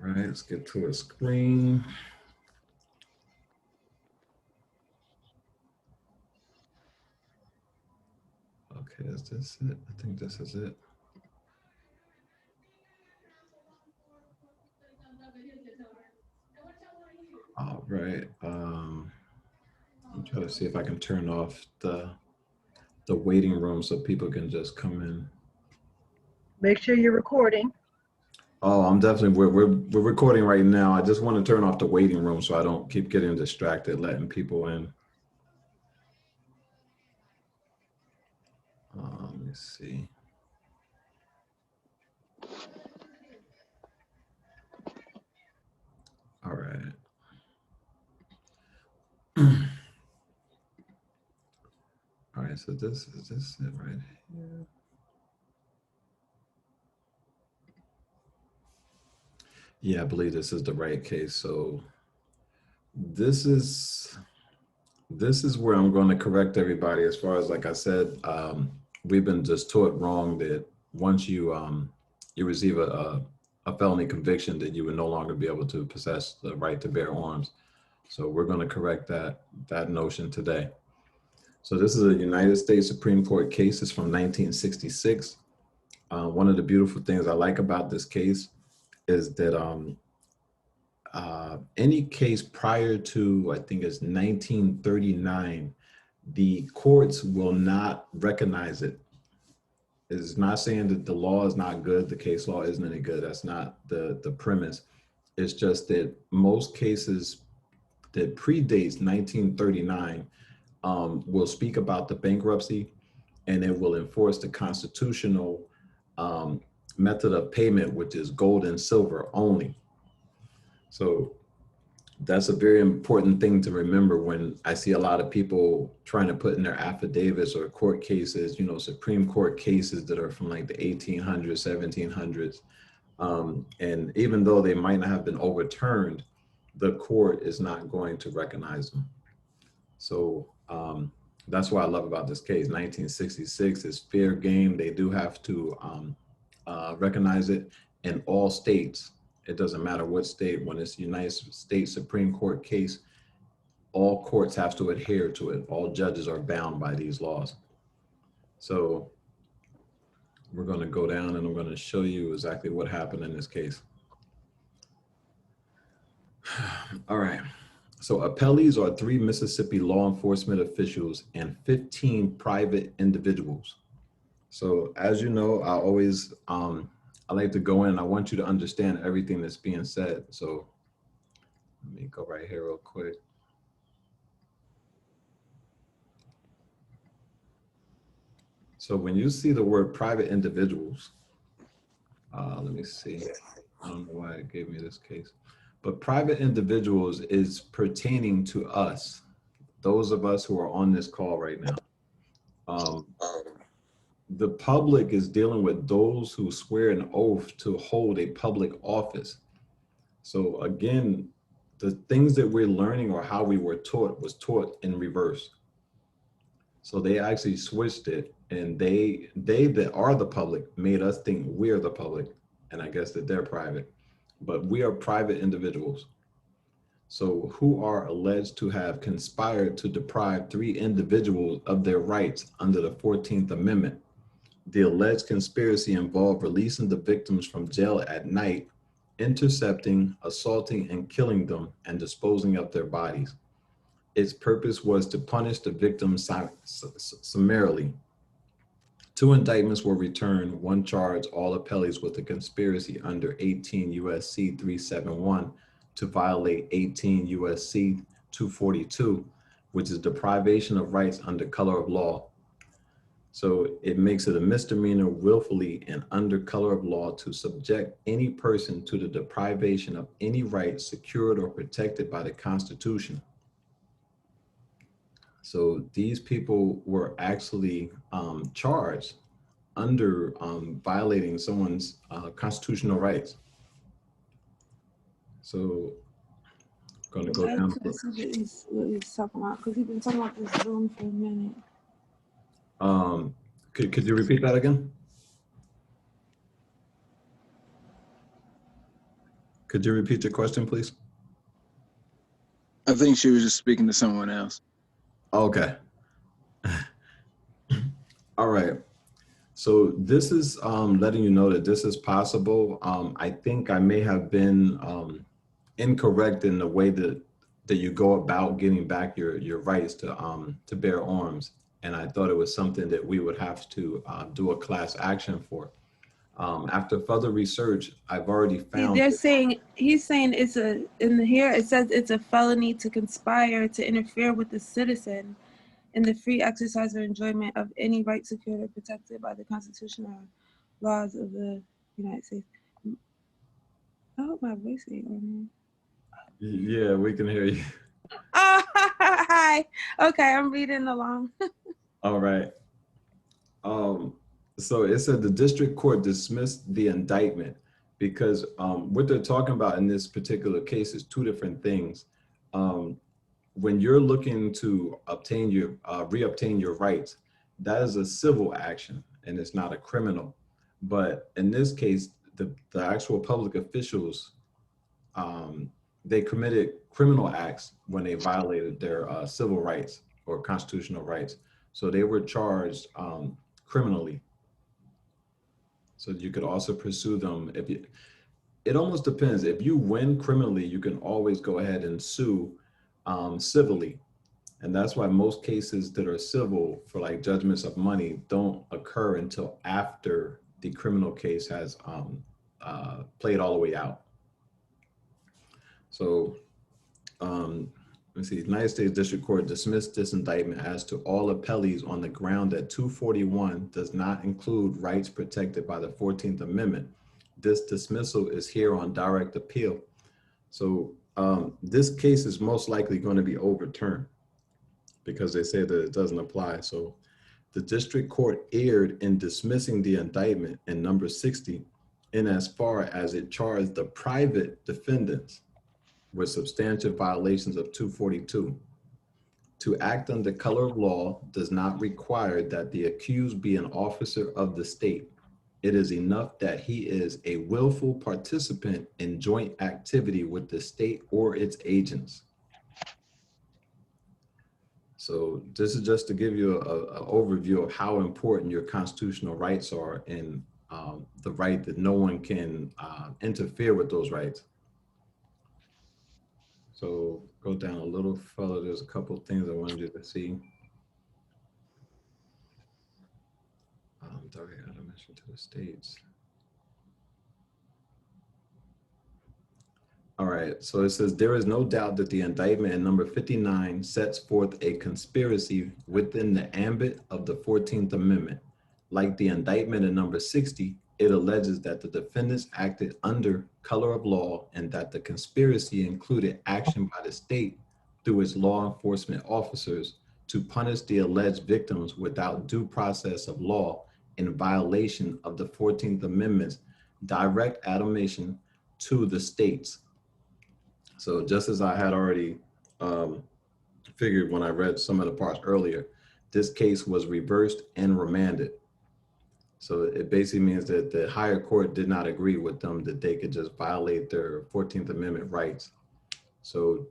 right, let's get to a screen. Okay, is this it? I think this is it. All right. I'm trying to see if I can turn off the waiting room so people can just come in. Make sure you're recording. Oh, I'm definitely we're recording right now. I just want to turn off the waiting room so I don't keep getting distracted letting people in. Let me see. All right. All right, so this is it right here. Yeah, I believe this is the right case. So this is where I'm going to correct everybody. As far as, like I said, we've been just taught wrong that once you receive a felony conviction, that you would no longer be able to possess the right to bear arms. So we're going to correct that notion today. So this is a United States Supreme Court case. It's from 1966. One of the beautiful things I like about this case is that any case prior to, I think it's 1939, the courts will not recognize it. It's not saying that the law is not good, the case law isn't any good. That's not the premise. It's just that most cases that predates 1939 will speak about the bankruptcy, and it will enforce the constitutional method of payment, which is gold and silver only. So that's a very important thing to remember when I see a lot of people trying to put in their affidavits or court cases, Supreme Court cases that are from like the 1800s, 1700s. And even though they might not have been overturned, the court is not going to recognize them. So that's what I love about this case. 1966 is fair game. They do have to recognize it in all states. It doesn't matter what state. When it's the United States Supreme Court case, all courts have to adhere to it. All judges are bound by these laws. So we're going to go down and I'm going to show you exactly what happened in this case. All right. So appellees are 3 Mississippi law enforcement officials and 15 private individuals. So as you know, I like to go in. I want you to understand everything that's being said. So let me go right here real quick. So when you see the word private individuals, let me see. I don't know why it gave me this case, but private individuals is pertaining to us, those of us who are on this call right now. The public is dealing with those who swear an oath to hold a public office. So again, the things that we're learning or how we were taught was taught in reverse. So they actually switched it, and they that are the public made us think we're the public, and I guess that they're private, but we are private individuals. So who are alleged to have conspired to deprive 3 individuals of their rights under the 14th Amendment. The alleged conspiracy involved releasing the victims from jail at night, intercepting, assaulting, and killing them, and disposing of their bodies. Its purpose was to punish the victims summarily. 2 indictments were returned. One charged all appellees with a conspiracy under 18 U.S.C. 371 to violate 18 U.S.C. 242, which is deprivation of rights under color of law. So it makes it a misdemeanor willfully and under color of law to subject any person to the deprivation of any right secured or protected by the Constitution. So these people were actually charged under violating someone's constitutional rights. So I'm going to go down. What he's talking about, because he's been talking about this Zoom for a minute. Could you repeat that again? Could you repeat your question, please? I think she was just speaking to someone else. Okay. All right. So this is letting you know that this is possible. I think I may have been incorrect in the way that you go about getting back your rights to bear arms, and I thought it was something that we would have to do a class action for. After further research, I've already found. He's saying it's here it says it's a felony to conspire to interfere with the citizen in the free exercise or enjoyment of any right secured or protected by the Constitution or laws of the United States. I hope my voice ain't on here. Yeah, we can hear you. Oh, hi. Okay, I'm reading along. All right. So it said the district court dismissed the indictment because what they're talking about in this particular case is two different things. When you're looking to obtain your reobtain your rights, that is a civil action and it's not a criminal. But in this case, the actual public officials, they committed criminal acts when they violated their civil rights or constitutional rights. So they were charged criminally. So you could also pursue them if you. It almost depends. If you win criminally, you can always go ahead and sue civilly. And that's why most cases that are civil for like judgments of money don't occur until after the criminal case has played all the way out. So let's see, United States District Court dismissed this indictment as to all appellees on the ground that 241 does not include rights protected by the 14th Amendment. This dismissal is here on direct appeal. So this case is most likely going to be overturned because they say that it doesn't apply. So the district court erred in dismissing the indictment in number 60 in as far as it charged the private defendants with substantial violations of 242. To act under color of law does not require that the accused be an officer of the state. It is enough that he is a willful participant in joint activity with the state or its agents. So this is just to give you an overview of how important your constitutional rights are and the right that no one can interfere with those rights. So go down a little further. There's a couple of things I wanted you to see. Direct admission to the states. All right, so it says, there is no doubt that the indictment in number 59 sets forth a conspiracy within the ambit of the 14th Amendment. Like the indictment in number 60, it alleges that the defendants acted under color of law and that the conspiracy included action by the state through its law enforcement officers to punish the alleged victims without due process of law in violation of the 14th Amendment's direct admission to the states. So just as I had already figured when I read some of the parts earlier, this case was reversed and remanded. So it basically means that the higher court did not agree with them that they could just violate their 14th Amendment rights. So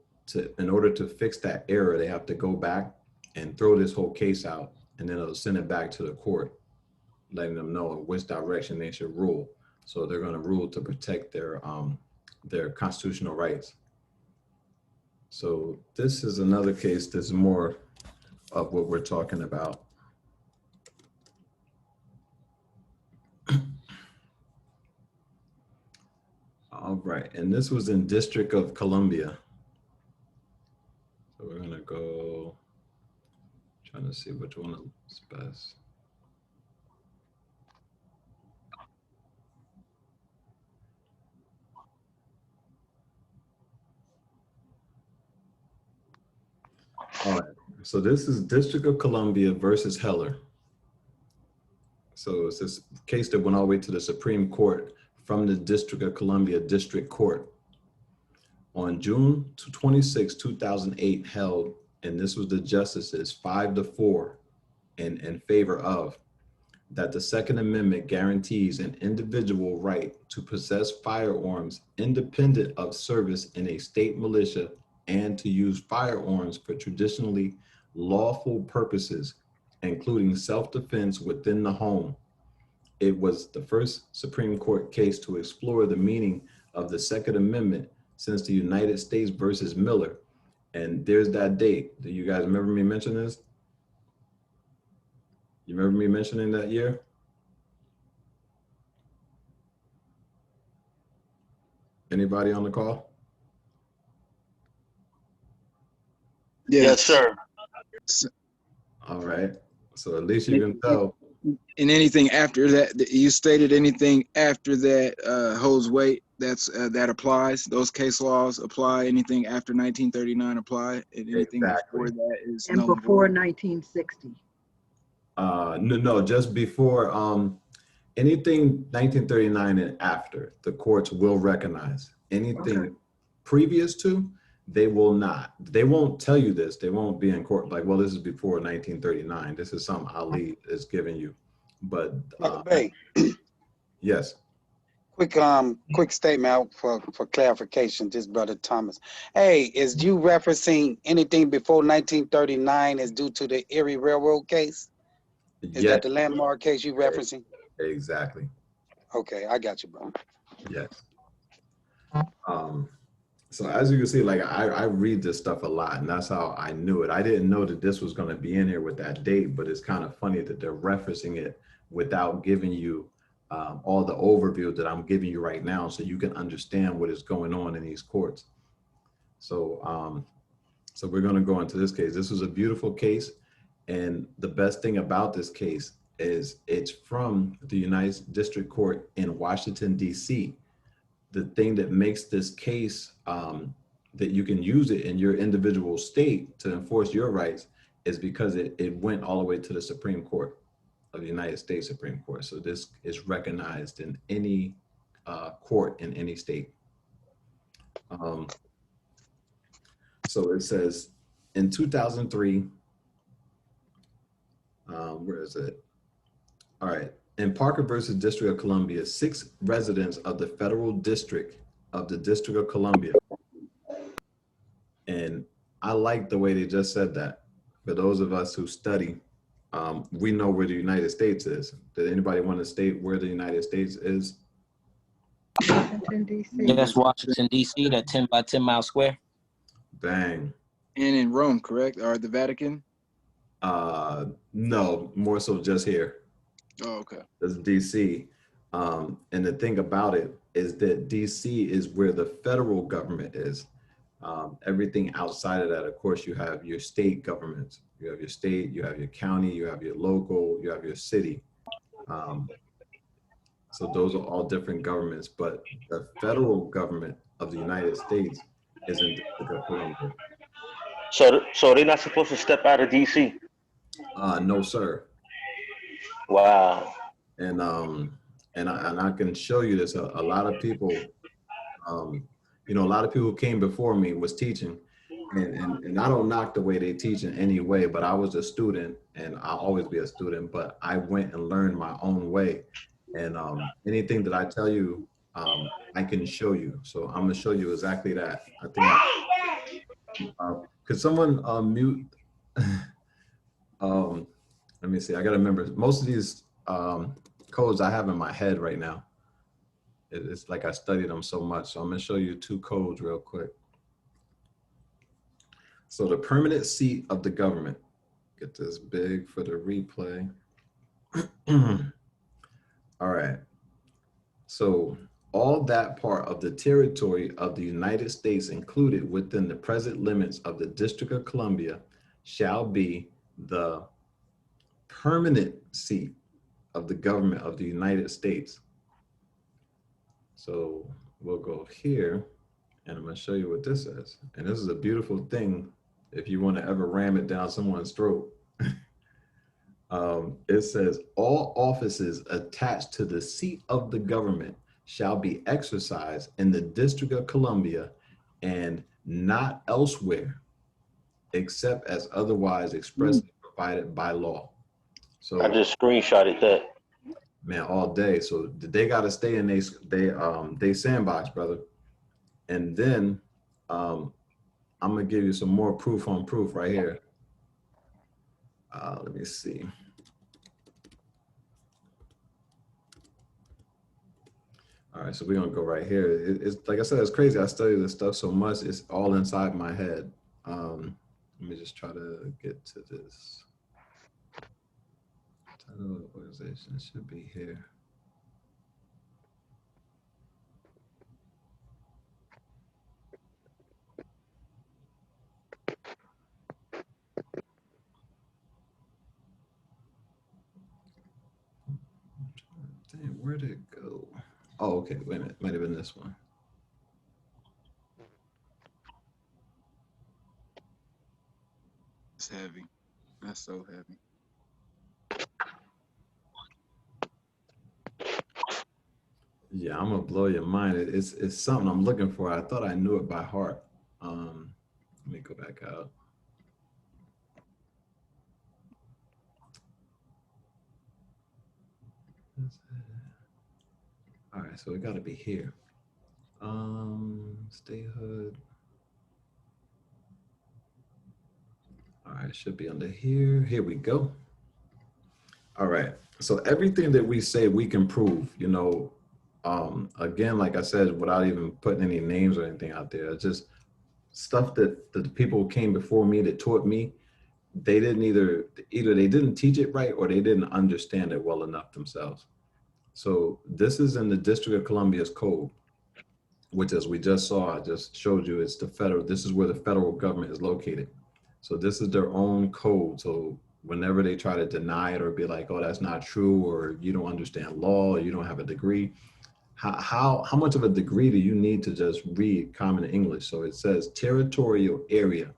in order to fix that error, they have to go back and throw this whole case out, and then it'll send it back to the court, letting them know in which direction they should rule. So they're going to rule to protect their constitutional rights. So this is another case that's more of what we're talking about. All right, and this was in District of Columbia. So we're gonna go, trying to see which one is best. All right, so this is District of Columbia versus Heller. So it's this case that went all the way to the Supreme Court from the District of Columbia District Court. On June 26, 2008 held, and this was the justices 5-4 in favor of that the Second Amendment guarantees an individual right to possess firearms independent of service in a state militia and to use firearms for traditionally lawful purposes, including self-defense within the home. It was the first Supreme Court case to explore the meaning of the Second Amendment since the United States versus Miller. And there's that date. Do you guys remember me mentioning this? You remember me mentioning that year? Anybody on the call? Yes, sir. All right. So at least you can tell. And anything after that, you stated anything after that holds weight. That applies. Those case laws apply. Anything after 1939 apply, and anything Exactly. before that is And null and before void. 1960. No, just before anything 1939 and after, the courts will recognize. Anything Okay. previous to, they will not. They won't tell you this. They won't be in court like, well, this is before 1939. This is something Ali is giving you. But Brother Bay, yes. quick statement out for clarification, just Brother Thomas. Hey, is you referencing anything before 1939 is due to the Erie Railroad case? Is Yes, that the landmark case you referencing? exactly. Okay, I got you, bro. Yes. So as you can see, like I read this stuff a lot, and that's how I knew it. I didn't know that this was going to be in here with that date, but it's kind of funny that they're referencing it without giving you all the overview that I'm giving you right now, so you can understand what is going on in these courts. So, so we're going to go into this case. This was a beautiful case, and the best thing about this case is it's from the United District Court in Washington, D.C. The thing that makes this case that you can use it in your individual state to enforce your rights is because it went all the way to the Supreme Court of the United States Supreme Court. So this is recognized in any court in any state. So it says in 2003, where is it? All right. In Parker versus District of Columbia, 6 residents of the federal district of the District of Columbia. And I like the way they just said that. For those of us who study, we know where the United States is. Did anybody want to state where the United States is? Washington, D.C. Yes, Washington, D.C., that 10 by 10 mile square. Bang. And in Rome, correct? Or the Vatican? No, more so just here. Oh, okay. That's DC. And the thing about it is that DC is where the federal government is. Everything outside of that, of course, you have your state governments. You have your state, you have your county, you have your local, you have your city. So those are all different governments, but the federal government of the United States is in District of Columbia. So they're not supposed to step out of DC? No, sir. Wow. And I can show you this. A lot of people, you know, a lot of people who came before me was teaching, and I don't knock the way they teach in any way, but I was a student, and I'll always be a student, but I went and learned my own way. And anything that I tell you, I can show you. So I'm gonna show you exactly that. I think, could someone mute? Let me see, I gotta remember, most of these codes I have in my head right now. It's like I studied them so much. So I'm gonna show you 2 codes real quick. So the permanent seat of the government, get this big for the replay. All right, so all that part of the territory of the United States included within the present limits of the District of Columbia shall be the permanent seat of the government of the United States. So we'll go here, and I'm gonna show you what this is. And this is a beautiful thing if you want to ever ram it down someone's throat. It says, all offices attached to the seat of the government shall be exercised in the District of Columbia and not elsewhere, except as otherwise expressly provided by law. So I just screenshotted that. Man, all day. So they got to stay in they sandbox, brother. And then I'm gonna give you some more proof on proof right here. Let me see. All right, so we're gonna go right here. It's like I said, it's crazy. I study this stuff so much, it's all inside my head. Let me just try to get to this. Title of organization should be here. Damn, where did it go? Oh, okay, wait a minute, might have been this one. It's heavy. That's so heavy. Yeah, I'm gonna blow your mind. It's something I'm looking for. I thought I knew it by heart. Let me go back out. All right, so it got to be here. Statehood. All right, it should be under here. Here we go. All right, so everything that we say we can prove, you know, again, like I said, without even putting any names or anything out there, it's just stuff that the people who came before me that taught me, they didn't either they didn't teach it right or they didn't understand it well enough themselves. So this is in the District of Columbia's code, which, as we just saw, I just showed you, it's the federal, this is where the federal government is located. So this is their own code. So whenever they try to deny it or be like, oh, that's not true, or you don't understand law, or you don't have a degree, how much of a degree do you need to just read common English? So it says territorial area.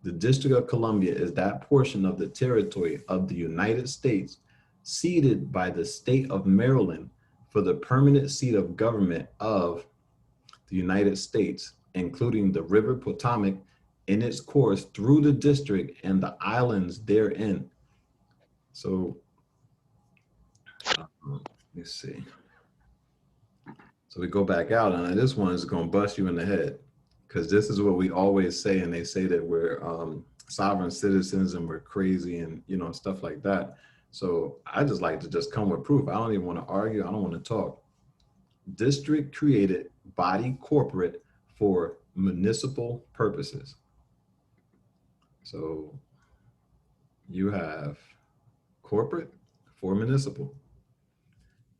The District of Columbia is that portion of the territory of the United States ceded by the state of Maryland for the permanent seat of government of the United States, including the River Potomac in its course through the district and the islands therein. So let's see. So we go back out, and this one is going to bust you in the head, because this is what we always say, and they say that we're sovereign citizens and we're crazy and, you know, stuff like that. So I just like to just come with proof. I don't even want to argue. I don't want to talk. District created body corporate for municipal purposes. So you have corporate for municipal.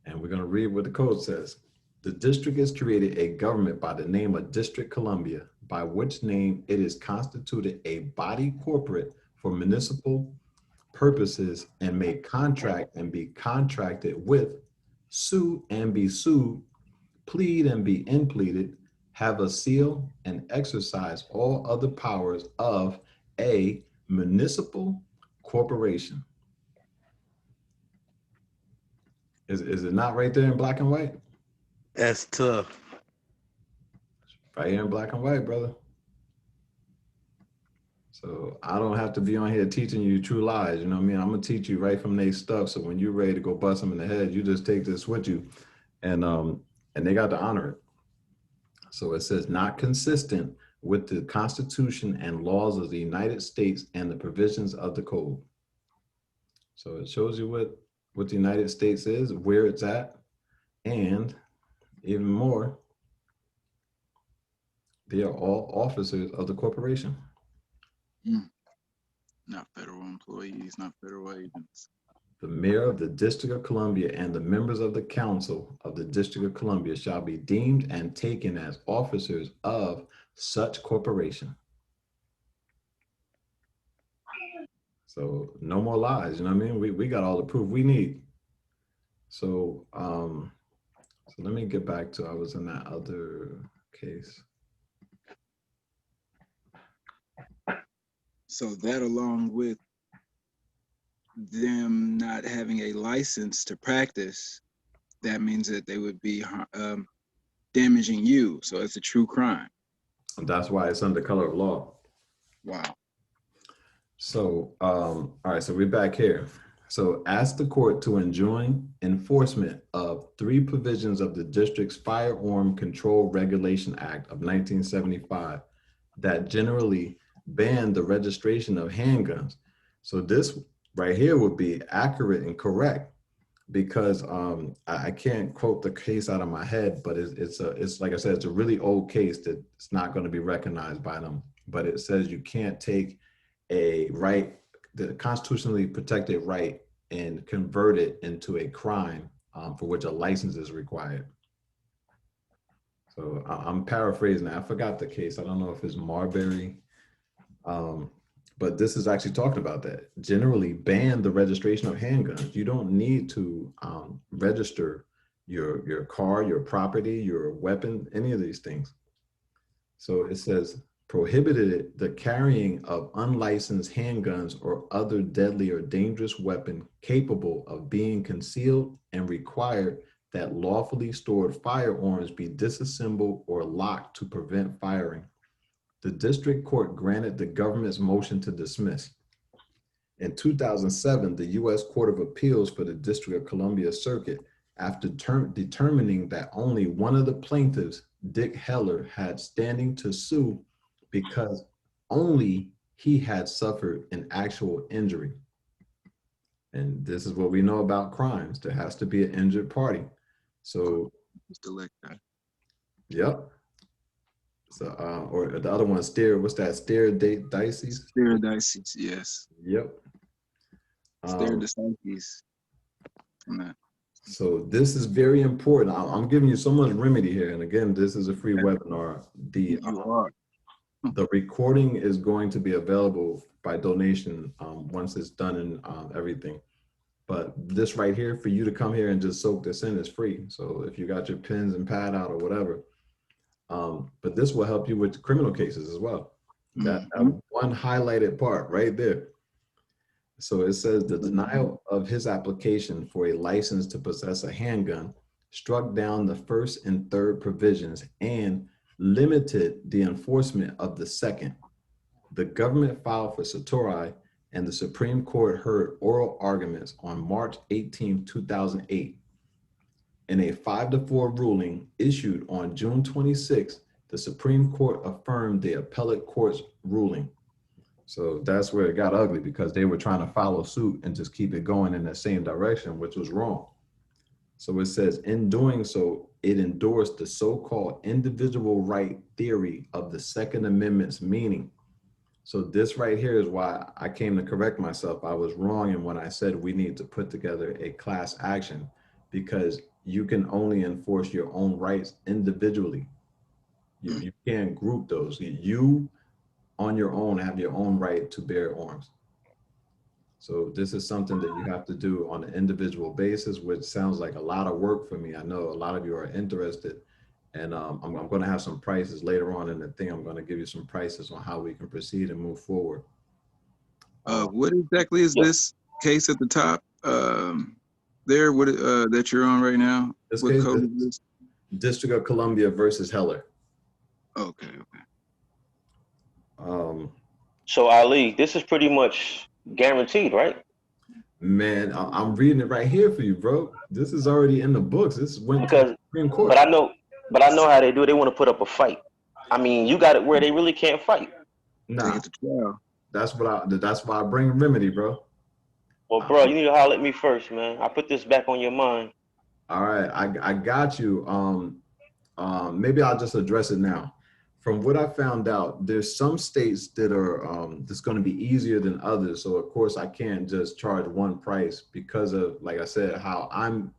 And we're going to read what the code says. The district has created a government by the name of District Columbia, by which name it is constituted a body corporate for municipal purposes and may contract and be contracted with, sue and be sued, plead and be impleaded, have a seal and exercise all other powers of a municipal corporation. Is it not right there in black and white? That's tough. Right here in black and white, brother. So I don't have to be on here teaching you true lies. You know what I mean? I'm gonna teach you right from their stuff. So when you're ready to go bust them in the head, you just take this with you, and they got to honor it. So it says not consistent with the Constitution and laws of the United States and the provisions of the code. So it shows you what the United States is, where it's at, and even more, they are all officers of the corporation. Not federal employees, not federal agents. The mayor of the District of Columbia and the members of the council of the District of Columbia shall be deemed and taken as officers of such corporation. So no more lies, you know what I mean? We got all the proof we need. So, so let me get back to, I was in that other case. So that, along with them not having a license to practice, that means that they would be damaging you. So it's a true crime. And that's why it's under color of law. Wow. So, all right, so we're back here. So ask the court to enjoin enforcement of 3 provisions of the district's Firearm Control Regulation Act of 1975 that generally ban the registration of handguns. So this right here would be accurate and correct because I can't quote the case out of my head, but it's like I said, it's a really old case that's not going to be recognized by them. But it says you can't take a right, the constitutionally protected right, and convert it into a crime for which a license is required. So I'm paraphrasing that. I forgot the case. I don't know if it's Marbury, but this is actually talking about that. Generally ban the registration of handguns. You don't need to register your car, your property, your weapon, any of these things. So it says prohibited the carrying of unlicensed handguns or other deadly or dangerous weapon capable of being concealed, and required that lawfully stored firearms be disassembled or locked to prevent firing. The district court granted the government's motion to dismiss. In 2007, the U.S. Court of Appeals for the District of Columbia Circuit, after determining that only one of the plaintiffs, Dick Heller, had standing to sue because only he had suffered an actual injury. And this is what we know about crimes. There has to be an injured party. So, yep. So, or the other one, what's that? Stare-Dices? Stare-Dices, yes. Yep. Stare-Dices. So this is very important. I'm giving you so much remedy here. And again, this is a free webinar. The recording is going to be available by donation once it's done and everything. But this right here, for you to come here and just soak this in, is free. So if you got your pens and pad out or whatever, but this will help you with criminal cases as well. That one highlighted part right there. So it says the denial of his application for a license to possess a handgun struck down the first and third provisions and limited the enforcement of the second. The government filed for certiorari, and the Supreme Court heard oral arguments on March 18, 2008. In a 5-4 ruling issued on June 26, the Supreme Court affirmed the appellate court's ruling. So that's where it got ugly, because they were trying to follow suit and just keep it going in the same direction, which was wrong. So it says, in doing so, it endorsed the so-called individual right theory of the Second Amendment's meaning. So this right here is why I came to correct myself. I was wrong in when I said we need to put together a class action, because you can only enforce your own rights individually. You can't group those. You on your own have your own right to bear arms. So this is something that you have to do on an individual basis, which sounds like a lot of work for me. I know a lot of you are interested, and I'm going to have some prices later on in the thing. I'm going to give you some prices on how we can proceed and move forward. What exactly is this case at the top there? What that you're on right now? This what case, code is this? District of Columbia versus Heller. Okay. So Ali, this is pretty much guaranteed, right? Man, I'm reading it right here for you, bro. This is already in the books. This went to the Supreme Court. But I know how they do. They want to put up a fight. I mean, you got it where they really can't fight. Nah, that's why I bring remedy, bro. Well, bro, you need to holler at me first, man. I put this back on your mind. All right, I got you. Maybe I'll just address it now. From what I found out, there's some states that are that's going to be easier than others. So of course I can't just charge one price, because of, like I said, how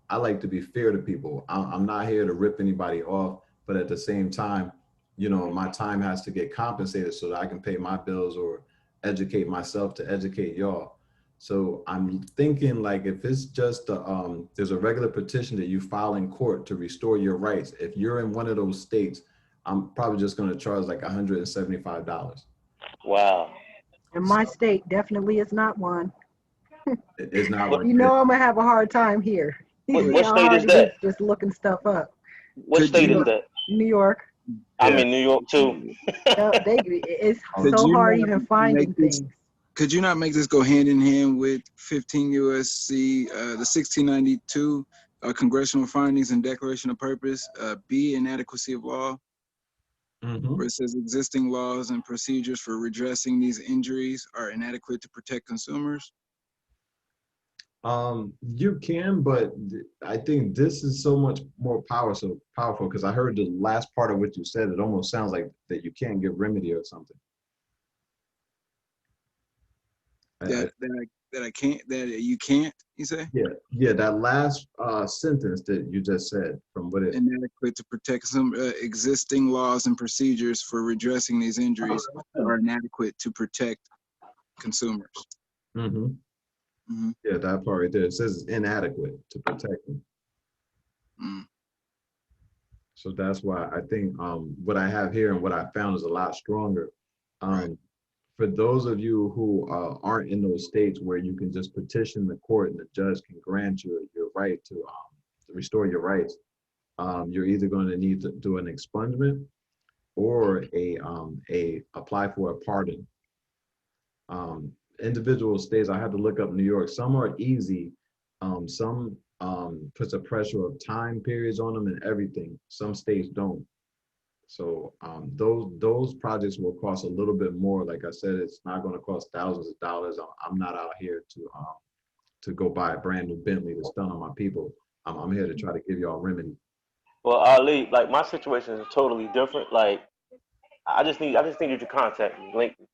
I like to be fair to people. I'm not here to rip anybody off, but at the same time, you know, my time has to get compensated so that I can pay my bills or educate myself to educate y'all. So I'm thinking, like, if it's just there's a regular petition that you file in court to restore your rights. If you're in one of those states, I'm probably just going to charge like $175. Wow. In my state, definitely is not one. It's not one. You know I'm going to have a hard time here. What state is that? Just looking stuff up. What state is that? New York. I'm in New York too. It's so hard even finding things. Could you not make this go hand in hand with 15 USC, the 1692 congressional findings and declaration of purpose, B, inadequacy of law, Mhm. where it says existing laws and procedures for redressing these injuries are inadequate to protect consumers? You can, but I think this is so much more powerful because I heard the last part of what you said. It almost sounds like that you can't get remedy or something. That I can't, that you can't, you say? Yeah, that last sentence that you just said from what it. Inadequate to protect some existing laws and procedures for redressing these injuries are inadequate to protect consumers. Mm-hmm. Mm-hmm. Yeah, that part right there. It says it's inadequate to protect them. Mm. So that's why I think what I have here and what I found is a lot stronger. Right. For those of you who aren't in those states where you can just petition the court and the judge can grant you your right to restore your rights, you're either going to need to do an expungement or a apply for a pardon. Individual states, I had to look up New York. Some are easy. Some puts a pressure of time periods on them and everything. Some states don't. So those projects will cost a little bit more. Like I said, it's not going to cost thousands of dollars. I'm not out here to go buy a brand new Bentley to stun on my people. I'm here to try to give y'all a remedy. Well, Ali, like my situation is totally different. Like I just need you to contact me, link me,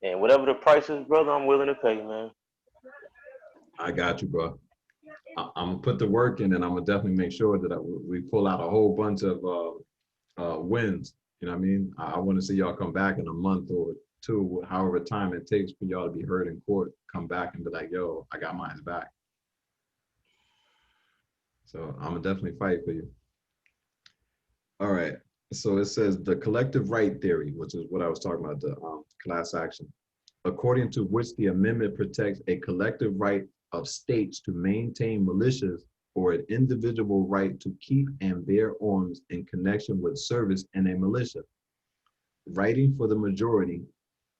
and whatever the price is, brother, I'm willing to pay, man. I got you, bro. I'm gonna put the work in, and I'm gonna definitely make sure that we pull out a whole bunch of wins. You know what I mean? I want to see y'all come back in a month or two, however time it takes for y'all to be heard in court. Come back and be like, "Yo, I got mine back." So I'm gonna definitely fight for you. All right. So it says the collective right theory, which is what I was talking about, the class action, according to which the amendment protects a collective right of states to maintain militias or an individual right to keep and bear arms in connection with service in a militia. Writing for the majority,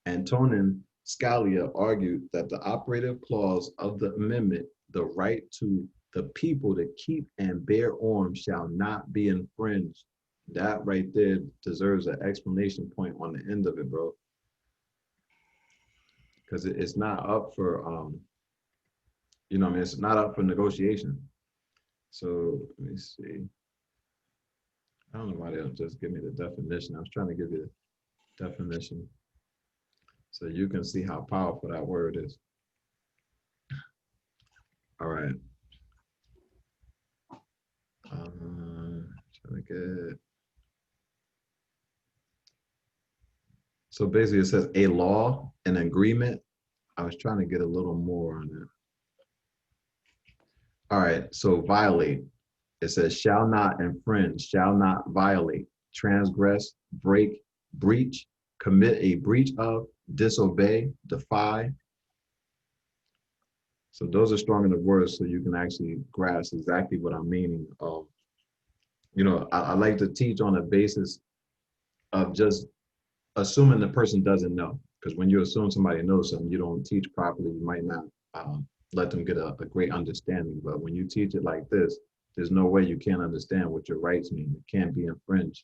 Antonin Scalia argued that the operative clause of the amendment, the right to the people to keep and bear arms, shall not be infringed. That right there deserves an explanation point on the end of it, bro. Because it's not up for, you know what I mean? It's not up for negotiation. So let me see. I don't know why they don't just give me the definition. I was trying to give you the definition so you can see how powerful that word is. All right. Trying to get. So basically it says a law, an agreement. I was trying to get a little more on it. All right, so violate. It says shall not infringe, shall not violate, transgress, break, breach, commit a breach of, disobey, defy. So those are strong enough words so you can actually grasp exactly what I'm meaning of. You know, I like to teach on a basis of just assuming the person doesn't know. Because when you assume somebody knows something, you don't teach properly, you might not let them get a great understanding. But when you teach it like this, there's no way you can't understand what your rights mean. It can't be infringed.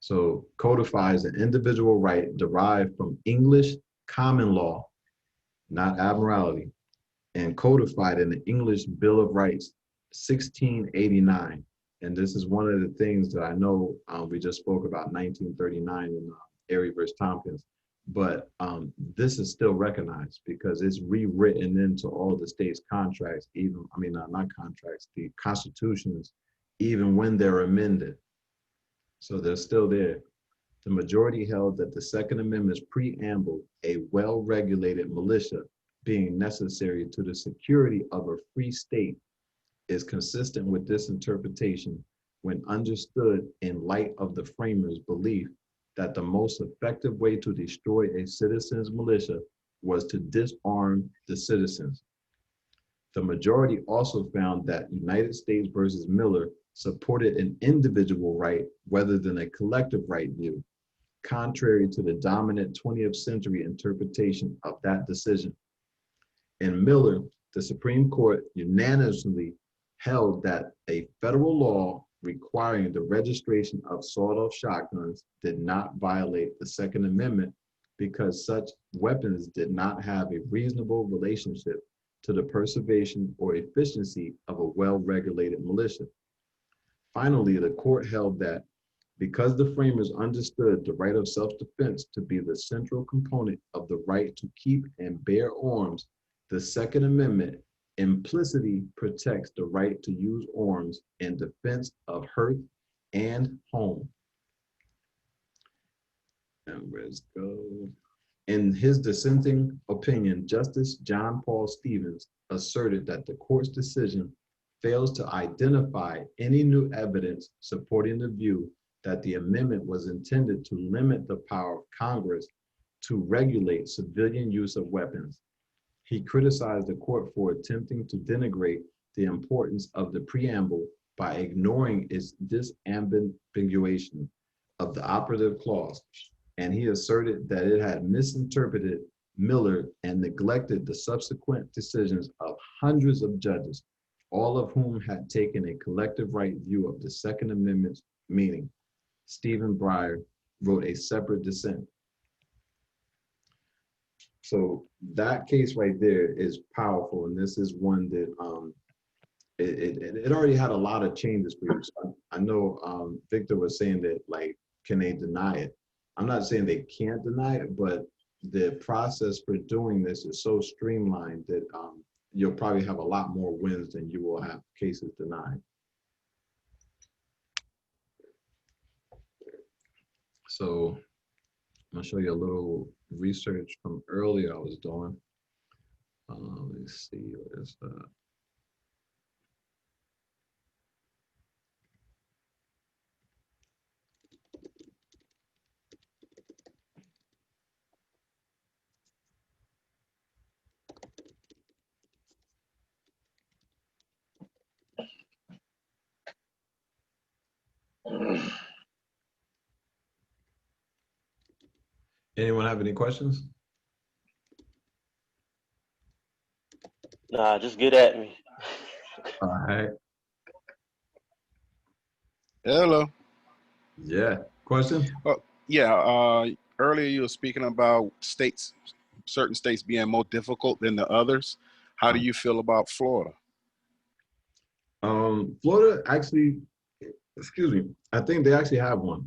So codifies an individual right derived from English common law, not admiralty, and codified in the English Bill of Rights, 1689. And this is one of the things that I know we just spoke about 1939 in Erie versus Tompkins. But this is still recognized because it's rewritten into all the states' contracts, even, I mean, not contracts, the constitutions, even when they're amended. So they're still there. The majority held that the Second Amendment's preamble, a well-regulated militia being necessary to the security of a free state, is consistent with this interpretation when understood in light of the framers' belief that the most effective way to destroy a citizen's militia was to disarm the citizens. The majority also found that United States versus Miller supported an individual right rather than a collective right view, contrary to the dominant 20th century interpretation of that decision. In Miller, the Supreme Court unanimously held that a federal law requiring the registration of sawed-off shotguns did not violate the Second Amendment because such weapons did not have a reasonable relationship to the preservation or efficiency of a well-regulated militia. Finally, the court held that because the framers understood the right of self-defense to be the central component of the right to keep and bear arms, the Second Amendment implicitly protects the right to use arms in defense of hearth and home. And where's go? In his dissenting opinion, Justice John Paul Stevens asserted that the court's decision fails to identify any new evidence supporting the view that the amendment was intended to limit the power of Congress to regulate civilian use of weapons. He criticized the court for attempting to denigrate the importance of the preamble by ignoring its disambiguation of the operative clause, and he asserted that it had misinterpreted Miller and neglected the subsequent decisions of hundreds of judges, all of whom had taken a collective right view of the Second Amendment's meaning. Stephen Breyer wrote a separate dissent. So that case right there is powerful, and this is one that it already had a lot of changes for you. So I know Victor was saying that, like, can they deny it? I'm not saying they can't deny it, but the process for doing this is so streamlined that you'll probably have a lot more wins than you will have cases denied. So I'm gonna show you a little research from earlier I was doing. Let's see, what is that? Anyone have any questions? Nah, just get at me. All right. Hello. Yeah. Question? Yeah. Earlier you were speaking about states, certain states being more difficult than the others. How do you feel about Florida? Florida actually, excuse me, I think they actually have one.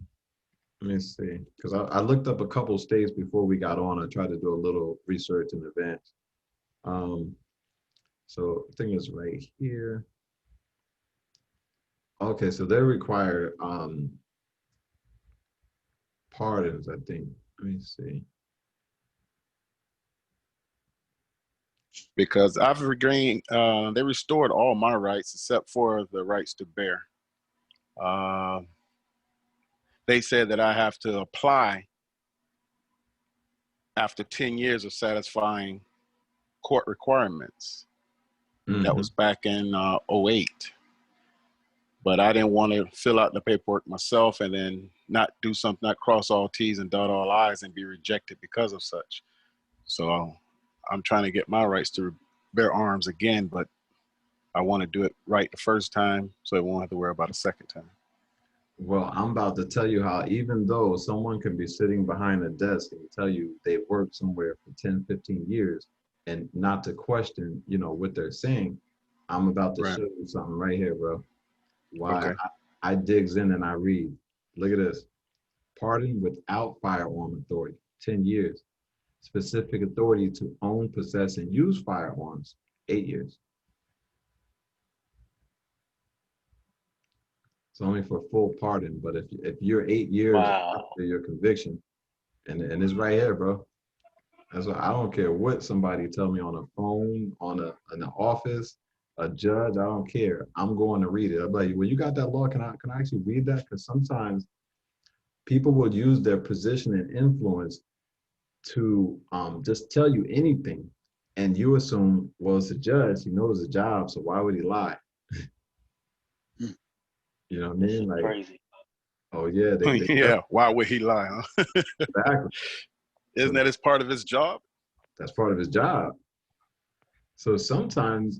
Let me see, because I looked up a couple of states before we got on. I tried to do a little research in advance. So I think it's right here. Okay, so they require pardons, I think. Let me see. Because I've regained, they restored all my rights except for the rights to bear. They said that I have to apply after 10 years of satisfying court requirements. Mm-hmm. That was back in 08. But I didn't want to fill out the paperwork myself and then not do something, not cross all T's and dot all I's and be rejected because of such. So I'm trying to get my rights to bear arms again, but I want to do it right the first time so I won't have to worry about a second time. Well, I'm about to tell you how, even though someone can be sitting behind a desk and tell you they worked somewhere for 10, 15 years and not to question, you know, what they're saying, I'm about to show you something right here, bro. Why okay. I digs in and I read. Look at this. Pardon without firearm authority, 10 years. Specific authority to own, possess, and use firearms, 8 years. It's only for full pardon, but if you're 8 years after your conviction, and it's right here, bro. That's why I don't care what somebody tell me on a phone, in the office, a judge, I don't care. I'm going to read it. I'm like, well, you got that law? Can I actually read that? Because sometimes people will use their position and influence to just tell you anything, and you assume, well, it's a judge, he knows the job, so why would he lie? You know what I mean? Like, crazy. Oh yeah, they Yeah, why would he lie, huh? exactly. Isn't that as part of his job? That's part of his job. So sometimes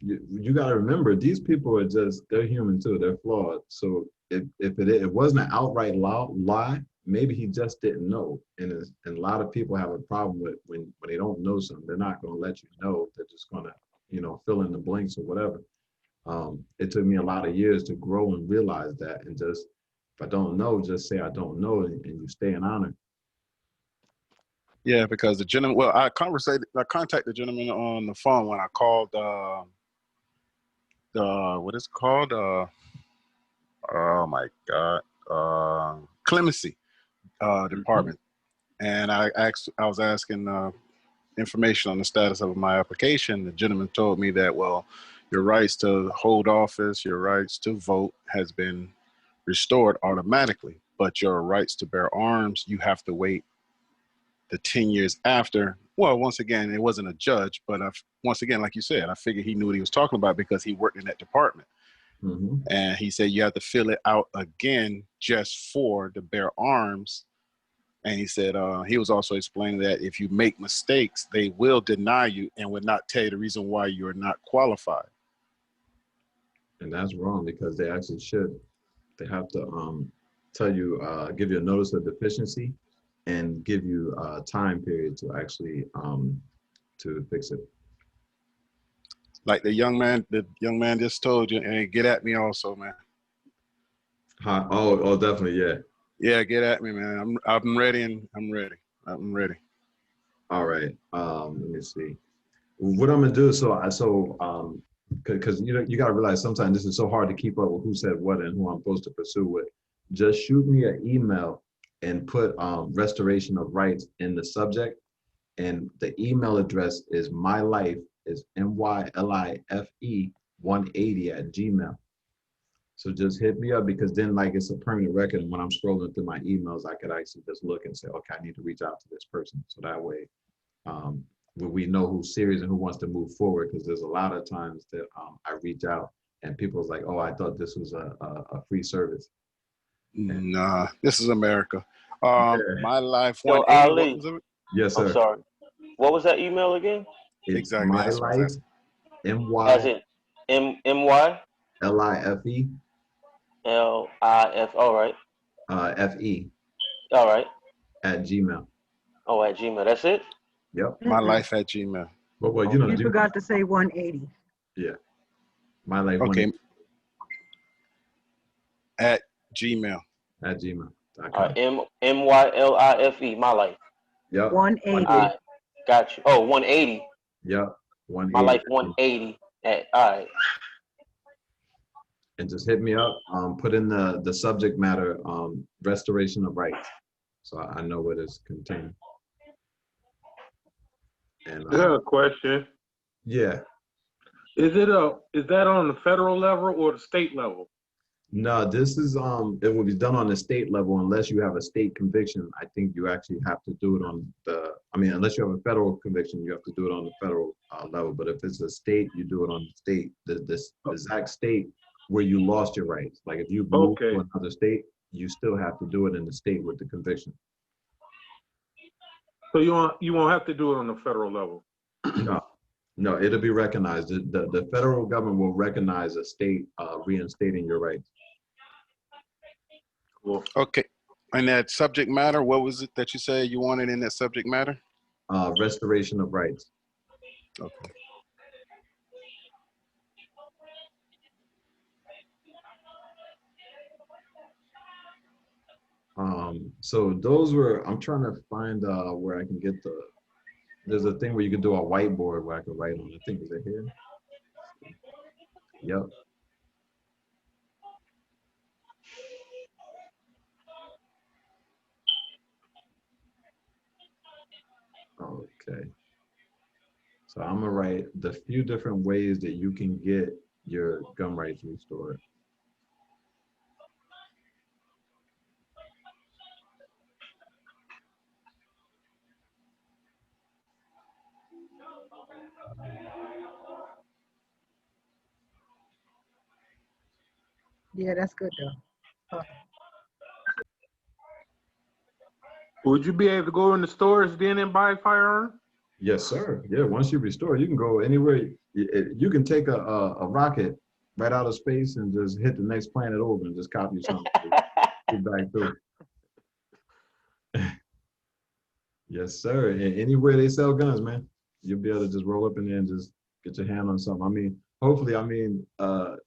you got to remember these people are just they're human too. They're flawed. So if it wasn't an outright lie, maybe he just didn't know. And a lot of people have a problem with when they don't know something, they're not going to let you know. They're just going to fill in the blanks or whatever. It took me a lot of years to grow and realize that, and just if I don't know, just say I don't know, and you stay in honor. Yeah, because the gentleman. Well, I contacted the gentleman on the phone when I called the what is it called? Oh my God, clemency department, and I was asking information on the status of my application. The gentleman told me that, well, your rights to hold office, your rights to vote has been restored automatically, but your rights to bear arms, you have to wait the 10 years after. Well, once again, it wasn't a judge, but once again, like you said, I figured he knew what he was talking about because he worked in that department. Mm-hmm. And he said you have to fill it out again just for the bear arms. And he said he was also explaining that if you make mistakes, they will deny you and would not tell you the reason why you're not qualified. And that's wrong because they actually should. They have to tell you, give you a notice of deficiency, and give you a time period to actually to fix it. Like the young man just told you, and get at me also, man. Oh, definitely, yeah. Yeah, get at me, man. I'm ready, and I'm ready. I'm ready. All right. Let me see. What I'm gonna do. Because you got to realize sometimes this is so hard to keep up with who said what and who I'm supposed to pursue with. Just shoot me an email and put restoration of rights in the subject, and the email address is mylife is MYLIFE 180@gmail. So just hit me up, because then like it's a permanent record, and when I'm scrolling through my emails, I could actually just look and say, okay, I need to reach out to this person. So that way we know who's serious and who wants to move forward, because there's a lot of times that I reach out and people's like, oh, I thought this was a free service. Nah, this is America. Yeah. My life Yo, 180. Ali. What was it? Yes, sir. I'm sorry. What was that email again? It's Exactly, my that's what I was life, As in MYLIF. MYLIFE All right. FE All right. @gmail. Oh, at Gmail. That's it. Yep. My life at Gmail. Well, You Gmail. forgot to say 180. Yeah. My life. Okay. At Gmail. @gmail.com. All right. MYLIFE. My life. Yep. 180. All right. Got you. Oh, 180. Yep. 180. My life 180. All right. And just hit me up. Put in the subject matter, restoration of rights, so I know what is contained. And I got a question. yeah. Is that on the federal level or the state level? No, this is it will be done on the state level unless you have a state conviction. I think you actually have to do it on unless you have a federal conviction, you have to do it on the federal level. But if it's a state, you do it on the state, the exact state where you lost your rights. Like if you moved to another state, you still have to do it in the state with the conviction. So you won't have to do it on the federal level? No, it'll be recognized. The federal government will recognize a state reinstating your rights. Cool. Okay. And that subject matter, what was it that you said you wanted in that subject matter? Restoration of rights. Okay. So those were, I'm trying to find where I can get there's a thing where you can do a whiteboard where I can write on. I think, is it here? Yep. Okay. So I'm gonna write the few different ways that you can get your gun rights restored. Yeah, that's good though. Would you be able to go in the stores then and buy a firearm? Yes, sir. Yeah, once you restore, you can go anywhere. You can take a rocket right out of space and just hit the next planet over and just copy something. Get back through. Yes, sir. And anywhere they sell guns, man, you'll be able to just roll up in there and just get your hand on something. I mean, hopefully,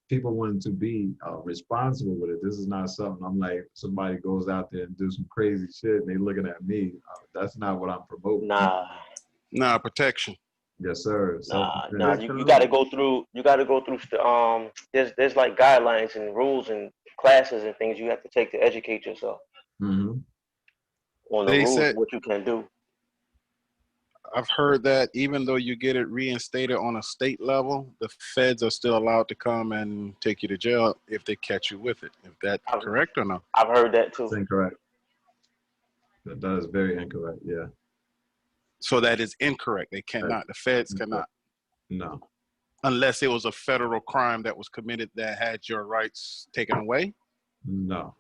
people want to be responsible with it. This is not something I'm like, somebody goes out there and do some crazy shit and they looking at me. That's not what I'm promoting. Nah, protection. Yes, sir. Nah. You got to go through. There's like guidelines and rules and classes and things you have to take to educate yourself on the They rules said- of what you can do. I've heard that even though you get it reinstated on a state level, the feds are still allowed to come and take you to jail if they catch you with it. If that's correct or no? I've heard that too. That's incorrect. That is very incorrect. Yeah. So that is incorrect. They cannot. The feds cannot. No. Unless it was a federal crime that was committed that had your rights taken away? No.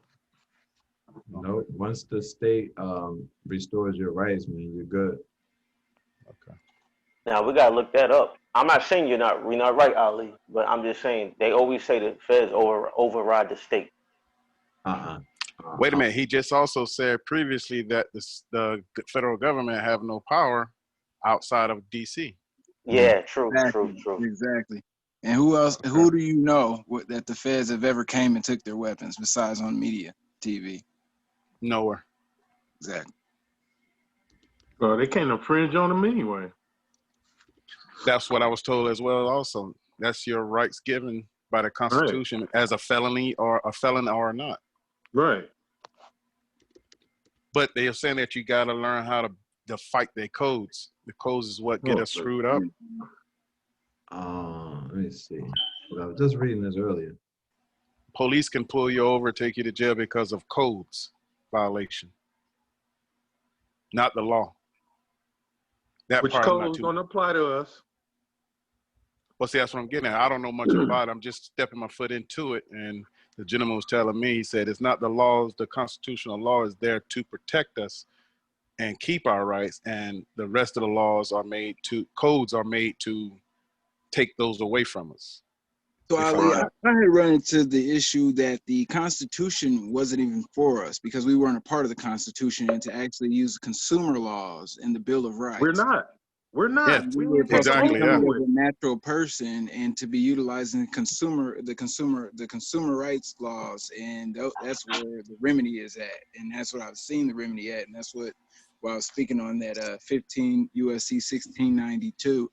No. Once the state restores your rights, man, you're good. Okay. Now we gotta look that up. I'm not saying we're not right, Ali, but I'm just saying they always say the feds override the state. Wait a minute. He just also said previously that the federal government have no power outside of DC. Yeah, true. Exactly. And who else? Who do you know that the feds have ever came and took their weapons besides on media, TV? Nowhere. Exactly. Well, they can't infringe on them anyway. That's what I was told as well. Also, that's your rights given by the Constitution as a felony or a felon or not. Right. But they are saying that you got to learn how to fight their codes. The codes is what get us screwed up. Let me see. I was just reading this earlier. Police can pull you over, take you to jail because of codes violation, not the law. That Which part I'm not code's too- going to apply to us? Well, see, that's what I'm getting at. I don't know much about it. I'm just stepping my foot into it. And the gentleman was telling me, he said, it's not the laws, the constitutional law is there to protect us and keep our rights. And the rest of the laws are codes are made to take those away from us. So Ali, I had run into the issue that the Constitution wasn't even for us because we weren't a part of the Constitution and to actually use consumer laws and the Bill of Rights. We're not. Yeah, We were exactly. Yeah. a natural person and to be utilizing the consumer rights laws, and that's where the remedy is at, and that's what I've seen the remedy at, and that's what while I was speaking on that 15 USC 1692,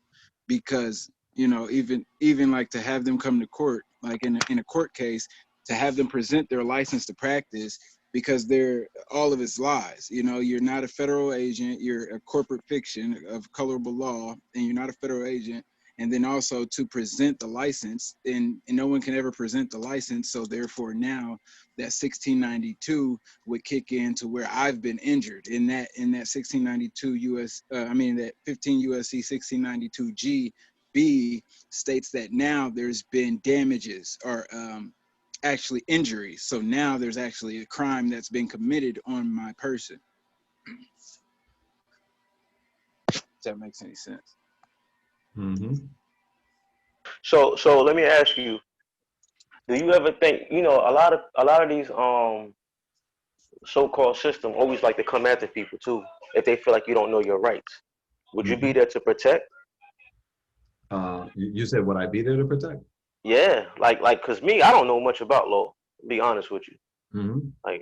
because even like to have them come to court, like in a court case, to have them present their license to practice, because they're all of it's lies. You're not a federal agent, you're a corporate fiction of colorable law, and you're not a federal agent. And then also to present the license, and no one can ever present the license. So therefore now that 1692 would kick in to where I've been injured in that 1692 that 15 USC 1692 GB states that now there's been damages or actually injuries. So now there's actually a crime that's been committed on my person. If that makes any sense. Mm-hmm. So let me ask you: do you ever think a lot of these so-called system always like to come after people too if they feel like you don't know your rights? Would you be there to protect? You said would I be there to protect? Yeah, like cause me, I don't know much about law. To be honest with you. Mm-hmm.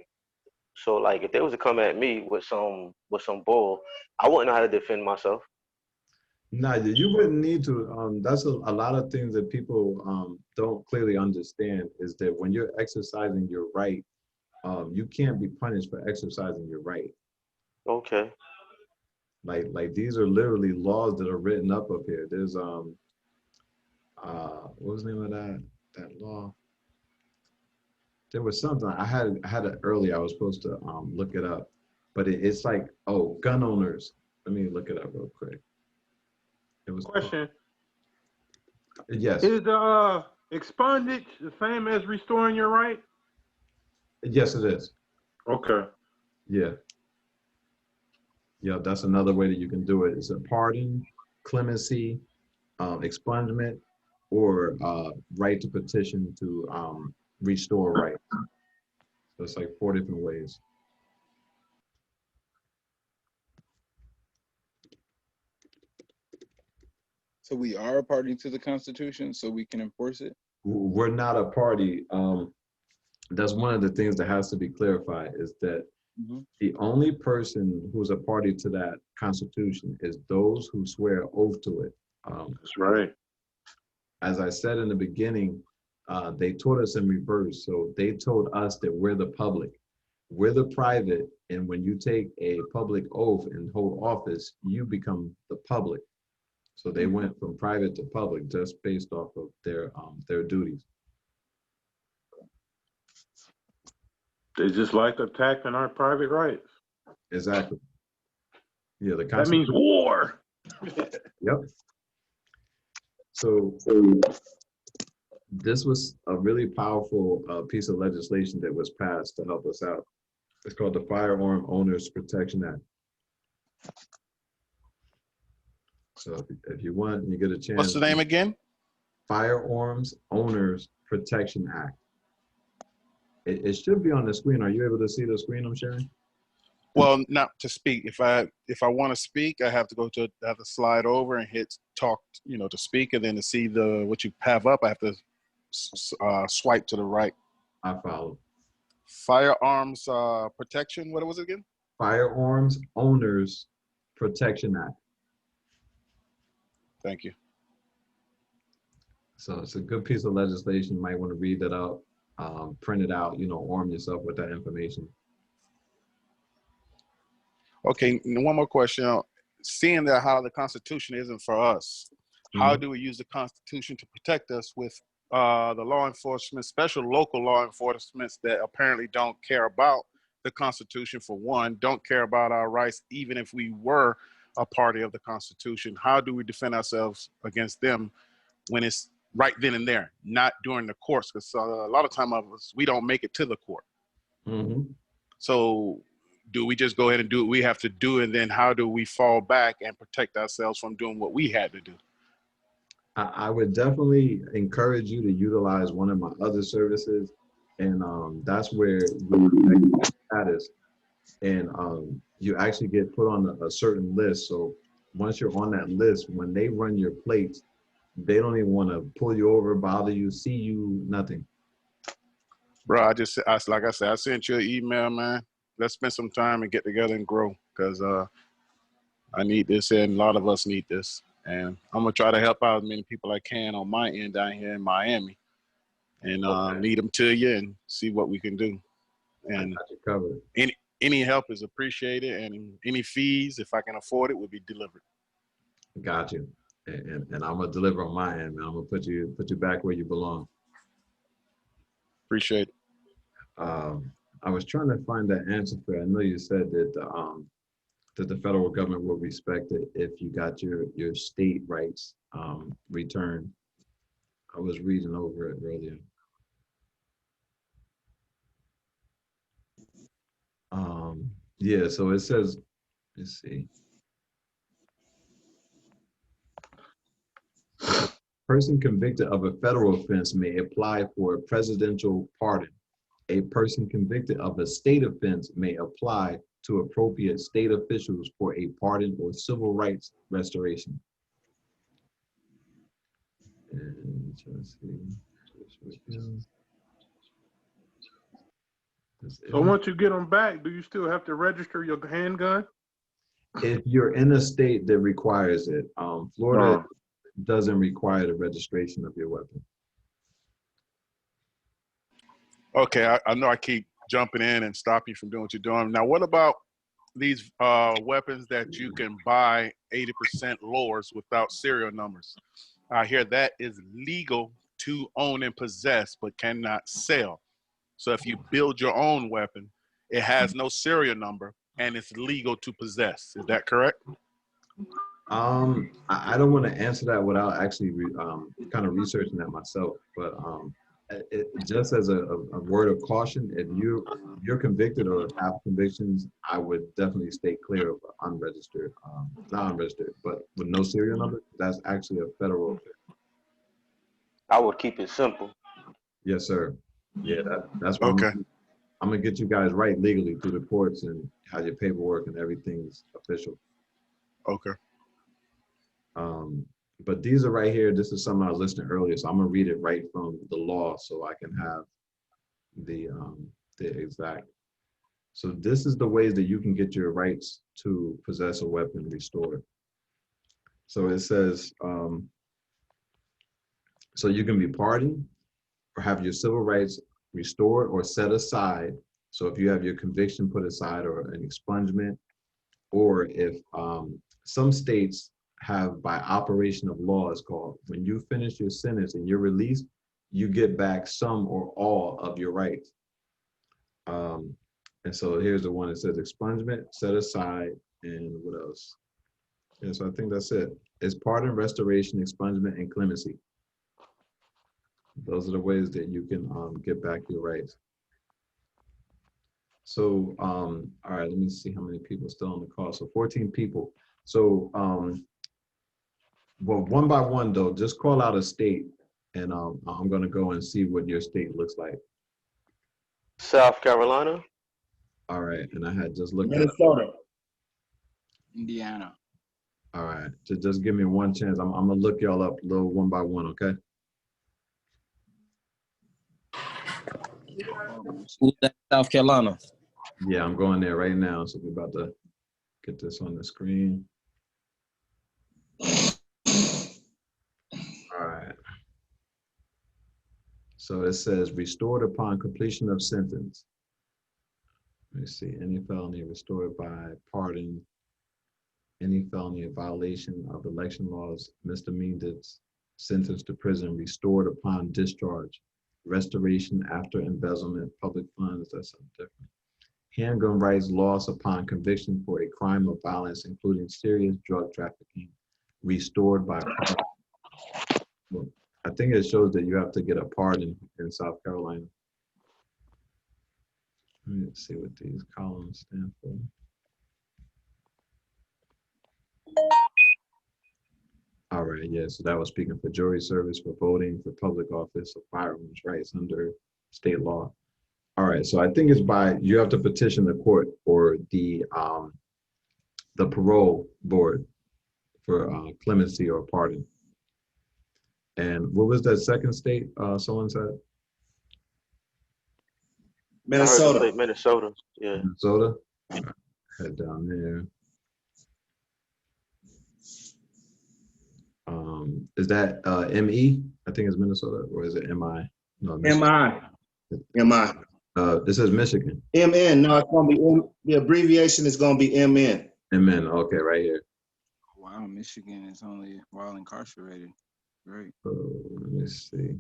So if they was to come at me with some bull, I wouldn't know how to defend myself. No, you wouldn't need to. That's a lot of things that people don't clearly understand is that when you're exercising your right, you can't be punished for exercising your right. Okay. Like these are literally laws that are written up here. There's what was the name of that law? There was something I had it earlier. I was supposed to look it up, but it's like gun owners. Let me look it up real quick. It was Question. Yes. Is the expungement the same as restoring your right? Yes, it is. Okay. Yeah. Yeah, that's another way that you can do it. It's a pardon, clemency, expungement, or right to petition to restore rights. So it's like 4 different ways. So we are a party to the Constitution, so we can enforce it. We're not a party. That's one of the things that has to be clarified is that the only person who's a party to that Constitution is those who swear oath to it. That's right. As I said in the beginning, they taught us in reverse. So they told us that we're the public, we're the private, and when you take a public oath and hold office, you become the public. So they went from private to public just based off of their duties. They just like attacking our private rights. Exactly. Yeah, the That means war. Yep. So this was a really powerful piece of legislation that was passed to help us out. It's called the Firearm Owners Protection Act. So if you want, you get a chance. What's the name again? Firearms Owners Protection Act. It should be on the screen. Are you able to see the screen I'm sharing? Well, not to speak. If I want to speak, I have to slide over and hit talk, to speak, and then to see what you have up, I have to swipe to the right. I follow. Firearms protection. What was it again? Firearms Owners Protection Act. Thank you. So it's a good piece of legislation. You might want to read that out, print it out, arm yourself with that information. Okay, one more question. Seeing that how the Constitution isn't for us, how do we use the Constitution to protect us with the law enforcement, special local law enforcement that apparently don't care about the Constitution, for one, don't care about our rights, even if we were a party of the Constitution? How do we defend ourselves against them when it's right then and there, not during the courts? Because a lot of time we don't make it to the court. So do we just go ahead and do what we have to do, and then how do we fall back and protect ourselves from doing what we had to do? I would definitely encourage you to utilize one of my other services, and that's where you status, and you actually get put on a certain list. So once you're on that list, when they run your plates, they don't even want to pull you over, bother you, see you, nothing. Bro, like I said, I sent you an email, man. Let's spend some time and get together and grow, because I need this, and a lot of us need this. And I'm going to try to help out as many people I can on my end down here in Miami, and lead them to you and see what we can do. And any help is appreciated, and any fees, if I can afford it, will be delivered. Got you. And I'm going to deliver on my end, man. I'm going to put you back where you belong. Appreciate it. I was trying to find that answer for it. I know you said that the federal government will respect it if you got your state rights returned. I was reading over it earlier. Yeah, so it says, let's see. Person convicted of a federal offense may apply for a presidential pardon. A person convicted of a state offense may apply to appropriate state officials for a pardon or civil rights restoration. And let's see. So once you get them back, do you still have to register your handgun? If you're in a state that requires it, Florida doesn't require the registration of your weapon. Okay, I know I keep jumping in and stop you from doing what you're doing. Now, what about these weapons that you can buy 80% lowers without serial numbers? I hear that is legal to own and possess, but cannot sell. So if you build your own weapon, it has no serial number and it's legal to possess. Is that correct? I don't want to answer that without actually kind of researching that myself, but just as a word of caution, if you're convicted or have convictions, I would definitely stay clear of unregistered, not unregistered, but with no serial number. That's actually a federal offense. I would keep it simple. Yes, sir. Yeah, that's why Okay. I'm gonna get you guys right legally through the courts and have your paperwork and everything's official. Okay. But these are right here. This is something I was listening earlier, so I'm gonna read it right from the law so I can have the exact. So this is the ways that you can get your rights to possess a weapon restored. So it says, so you can be pardoned or have your civil rights restored or set aside. So if you have your conviction put aside or an expungement, or if some states have by operation of law, it's called, when you finish your sentence and you're released, you get back some or all of your rights. And so here's the one that says expungement, set aside, and what else? Yeah, so I think that's it. It's pardon, restoration, expungement, and clemency. Those are the ways that you can get back your rights. So, all right, let me see how many people are still on the call. So 14 people. So, well, one by one though, just call out a state and I'm gonna go and see what your state looks like. South Carolina. All right, and I had just looked at Minnesota. Indiana. All right, just give me one chance. I'm gonna look y'all up a little one by one, okay? Who's that? South Carolina. Yeah, I'm going there right now. So we're about to get this on the screen. All right. So it says restored upon completion of sentence. Let me see, any felony restored by pardon, any felony in violation of election laws, misdemeanors, sentenced to prison, restored upon discharge, restoration after embezzlement, public funds, that's something different. Handgun rights lost upon conviction for a crime of violence, including serious drug trafficking, restored by pardon. Well, I think it shows that you have to get a pardon in South Carolina. Let me see what these columns stand for. All right, yeah, so that was speaking for jury service, for voting, for public office, of firearms rights under state law. All right, so I think it's by, you have to petition the court or the parole board for clemency or pardon. And what was that second state someone said? Minnesota. I heard Minnesota. Yeah. Minnesota? All right, head down there. Is that ME? I think it's Minnesota, or is it MI? No, Michigan. MI. This is Michigan. MN. No, it's gonna be the abbreviation is gonna be MN. MN. Okay, right here. Wow, Michigan is only while incarcerated. Great. Let me see.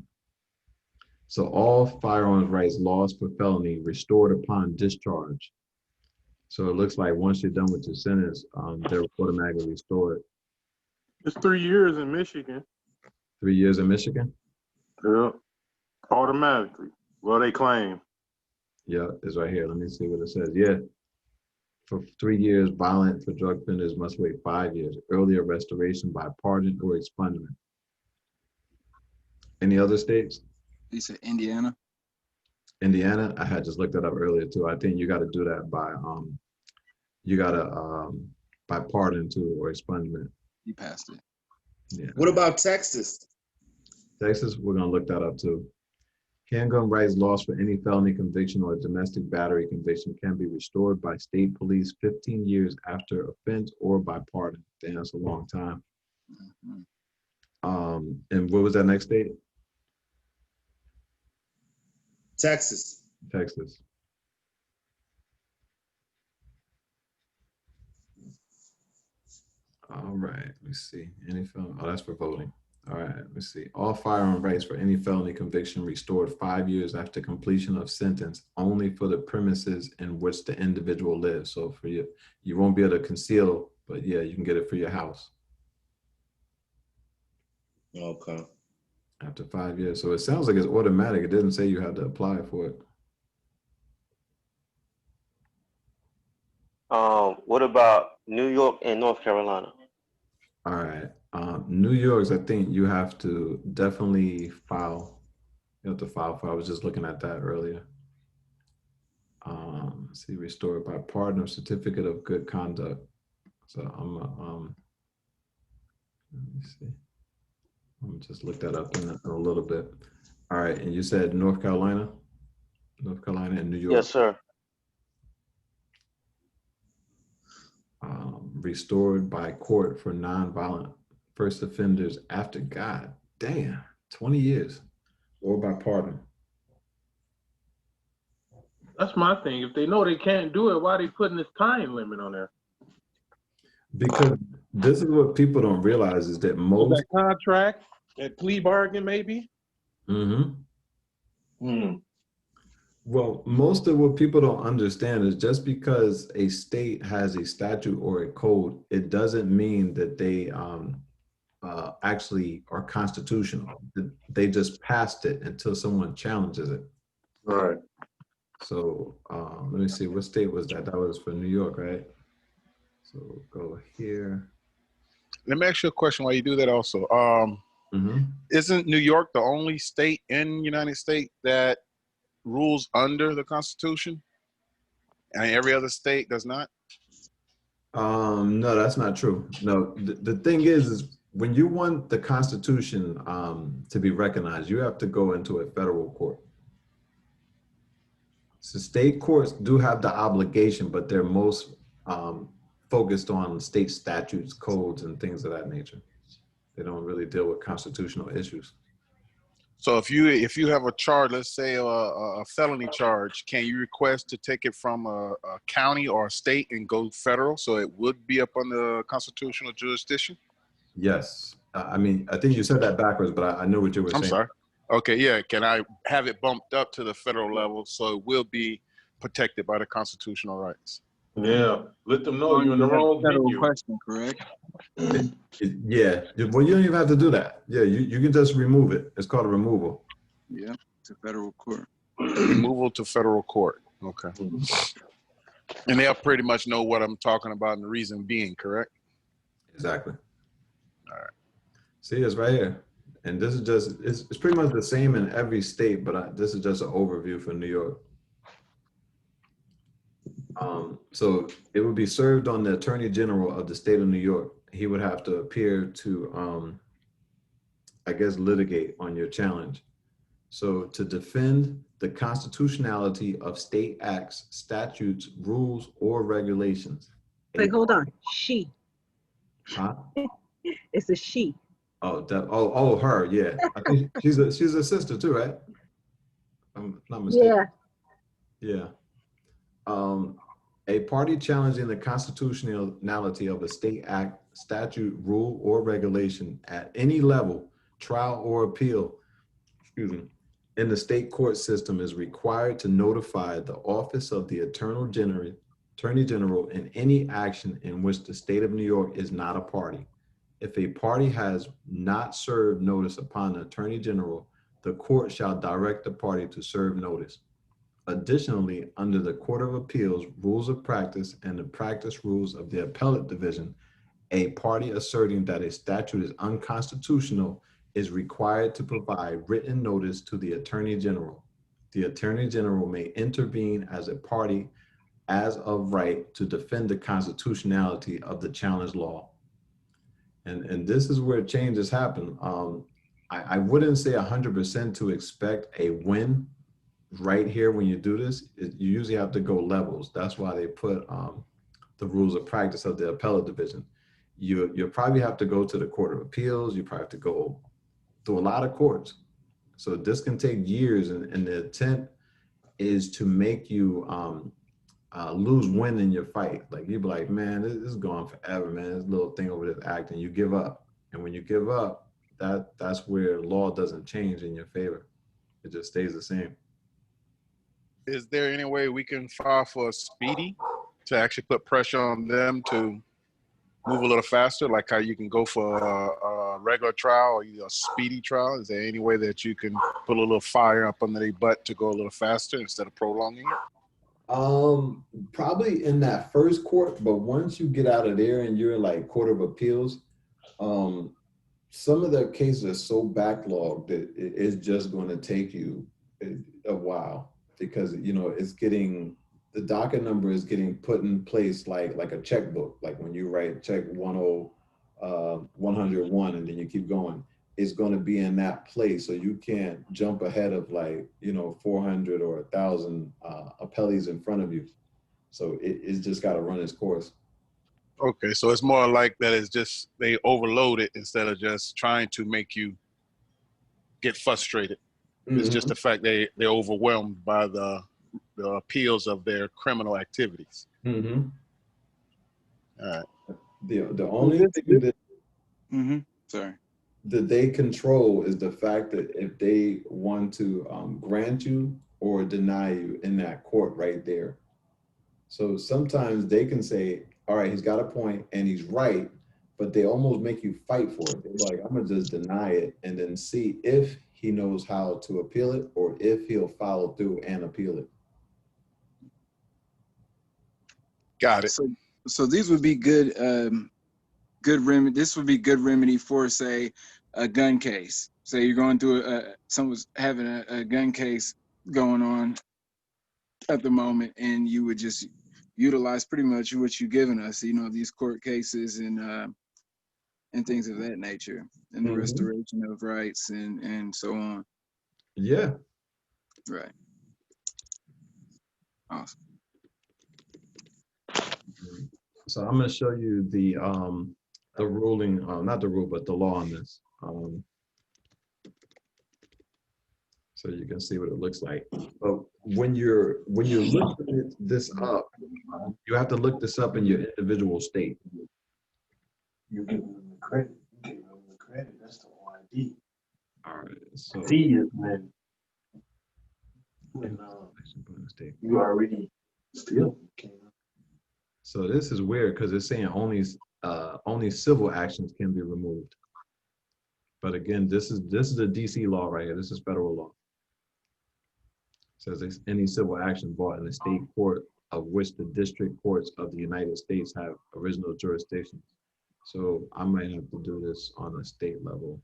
So all firearms rights lost for felony restored upon discharge. So it looks like once you're done with your sentence, they're automatically restored. It's 3 years in Michigan. 3 years in Michigan? Yeah, automatically. Well, they claim. Yeah, it's right here. Let me see what it says. Yeah. For 3 years, violent for drug offenders must wait 5 years. Earlier restoration by pardon or expungement. Any other states? You said Indiana? Indiana, I had just looked that up earlier too. I think you got to do that by by pardon too or expungement. You passed it. Yeah. What about Texas? Texas, we're gonna look that up too. Handgun rights lost for any felony conviction or domestic battery conviction can be restored by state police 15 years after offense or by pardon. Damn, that's a long time. Mm-hmm. And what was that next state? Texas. Texas. All right, let me see. Any felony? Oh, that's for voting. All right, let's see. All firearm rights for any felony conviction restored 5 years after completion of sentence only for the premises in which the individual lives. So for you, you won't be able to conceal, but yeah, you can get it for your house. Okay. After 5 years. So it sounds like it's automatic. It didn't say you had to apply for it. What about New York and North Carolina? All right. New York's, I think you have to definitely file. You have to file for. I was just looking at that earlier. See, restored by pardon or certificate of good conduct. So let me see. Let me just look that up in a little bit. All right, and you said North Carolina and New York. Yes, sir. Restored by court for nonviolent first offenders after, God damn, 20 years, or by pardon. That's my thing. If they know they can't do it, why are they putting this time limit on there? Because this is what people don't realize is that most that contract, that plea bargain, maybe. Well, most of what people don't understand is just because a state has a statute or a code, it doesn't mean that they actually are constitutional. They just passed it until someone challenges it. Right. So let me see, what state was that? That was for New York, right? So go here. Let me ask you a question while you do that also. Isn't New York the only state in the United States that rules under the Constitution? And every other state does not? No, that's not true. No, the thing is when you want the Constitution to be recognized, you have to go into a federal court. So state courts do have the obligation, but they're most focused on state statutes, codes, and things of that nature. They don't really deal with constitutional issues. So if you have a charge, let's say a felony charge, can you request to take it from a county or a state and go federal, so it would be up under constitutional jurisdiction? Yes. I mean, I think you said that backwards, but I know what you were saying. I'm sorry. Okay, yeah. Can I have it bumped up to the federal level so it will be protected by the constitutional rights? Yeah, let them know you're in the wrong venue. Question, correct? Yeah, well, you don't even have to do that. Yeah, you can just remove it. It's called a removal. Yeah, to federal court. Removal to federal court. Okay. And they'll pretty much know what I'm talking about and the reason being, correct? Exactly. All right. See, it's right here. And this is just, it's pretty much the same in every state, but this is just an overview for New York. So it would be served on the Attorney General of the state of New York. He would have to appear to, I guess, litigate on your challenge. So to defend the constitutionality of state acts, statutes, rules, or regulations. Wait, hold on. She. Huh? It's a she. Oh, her, yeah. I think she's a sister too, right? I'm not mistaken. Yeah. Yeah. A party challenging the constitutionality of a state act, statute, rule, or regulation at any level, trial or appeal, in the state court system is required to notify the office of the Attorney General in any action in which the state of New York is not a party. If a party has not served notice upon the Attorney General, the court shall direct the party to serve notice. Additionally, under the Court of Appeals Rules of Practice and the Practice Rules of the Appellate Division, a party asserting that a statute is unconstitutional is required to provide written notice to the Attorney General. The Attorney General may intervene as a party as of right to defend the constitutionality of the challenged law. And this is where changes happen. I wouldn't say 100% to expect a win right here when you do this. You usually have to go levels. That's why they put the rules of practice of the appellate division. You'll probably have to go to the Court of Appeals. You probably have to go through a lot of courts. So this can take years, and the intent is to make you lose wind in your fight. Like you be like, man, this is going forever, man. This little thing over this act, and you give up. And when you give up, that's where law doesn't change in your favor. It just stays the same. Is there any way we can file for a speedy to actually put pressure on them to move a little faster, like how you can go for regular trial or either a speedy trial? Is there any way that you can put a little fire up under their butt to go a little faster instead of prolonging it? Probably in that first court, but once you get out of there and you're in like Court of Appeals, some of the cases are so backlogged that it's just going to take you a while because, you know, it's getting, the docket number is getting put in place like a checkbook. Like when you write check 101 and then you keep going, it's going to be in that place. So you can't jump ahead of like, you know, 400 or 1,000 appellees in front of you. So it's just got to run its course. Okay, so it's more like that it's just they overload it instead of just trying to make you get frustrated. It's just the fact they're overwhelmed by the appeals of their criminal activities. All right. The only thing that sorry that they control is the fact that if they want to grant you or deny you in that court right there. So sometimes they can say, all right, he's got a point and he's right, but they almost make you fight for it. They're like, I'm gonna just deny it and then see if he knows how to appeal it or if he'll follow through and appeal it. Got it. So these would be good remedy. This would be good remedy for, say, a gun case. Say you're going through someone's having a gun case going on at the moment, and you would just utilize pretty much what you've given us. You know, these court cases and things of that nature, and the restoration of rights and so on. Yeah. Right. Awesome. So I'm going to show you the ruling, not the rule, but the law on this. So you can see what it looks like. But when you're looking this up, you have to look this up in your individual state. You give them the credit. You give them the credit. That's the OID. All right. So D is when you already still came. So this is weird because it's saying only civil actions can be removed. But again, this is a DC law right here. This is federal law. It says any civil action brought in a state court of which the district courts of the United States have original jurisdiction. So I might have to do this on a state level.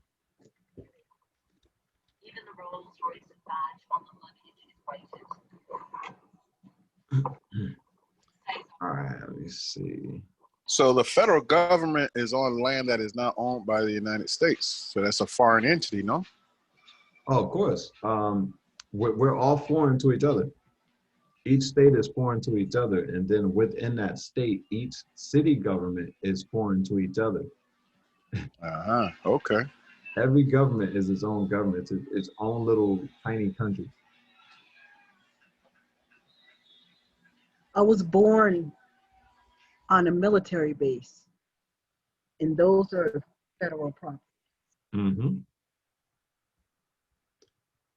Even the Rolls Royce and Dodge on the luggage prices. All right, let me see. So the federal government is on land that is not owned by the United States. So that's a foreign entity, no? Oh, of course. We're all foreign to each other. Each state is foreign to each other. And then within that state, each city government is foreign to each other. Okay. Every government is its own government. It's its own little tiny country. I was born on a military base, and those are federal property.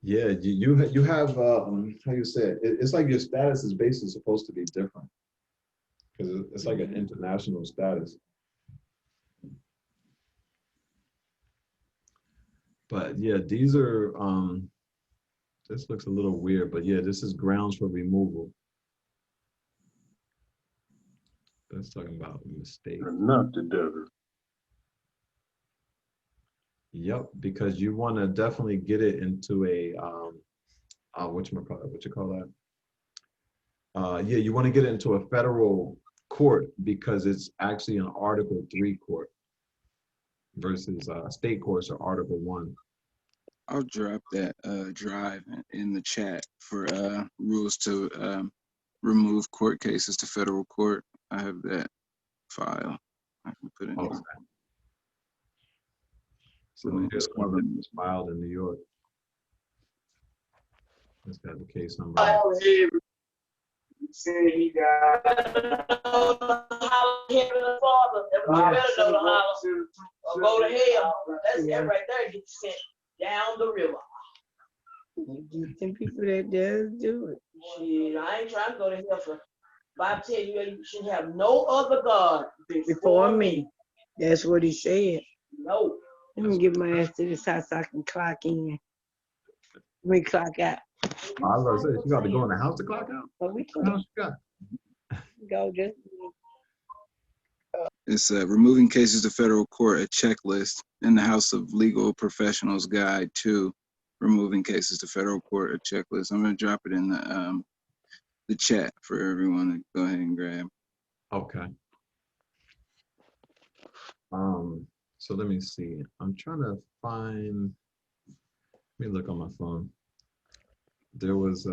Yeah, you have how you say it? It's like your status is basically supposed to be different because it's like an international status. But yeah, these are this looks a little weird, but yeah, this is grounds for removal. That's talking about a mistake. Not the debtor. Yep, because you want to definitely get it into a what you call that? Yeah, you want to get it into a federal court because it's actually an Article 3 court versus state courts are Article 1. I'll drop that drive in the chat for rules to remove court cases to federal court. I have that file. I can put it in. Okay. So here's one that was filed in New York. Let's have the case number. Say he got go to hell. That's that right there. Get sent down the river. Some people that does do it. Shit, I ain't trying to go to hell for. Bible tell you you should have no other God Before me. That's what he said. No. Let me get my ass to this house so I can clock in. Clock out. I was about to say, you got to go in the house to clock out? But we What can else you got? go just. It's removing cases to federal court, a checklist in the House of Legal Professionals Guide to removing cases to federal court, a checklist. I'm gonna drop it in the chat for everyone to go ahead and grab. Okay. So let me see. I'm trying to find, let me look on my phone. There was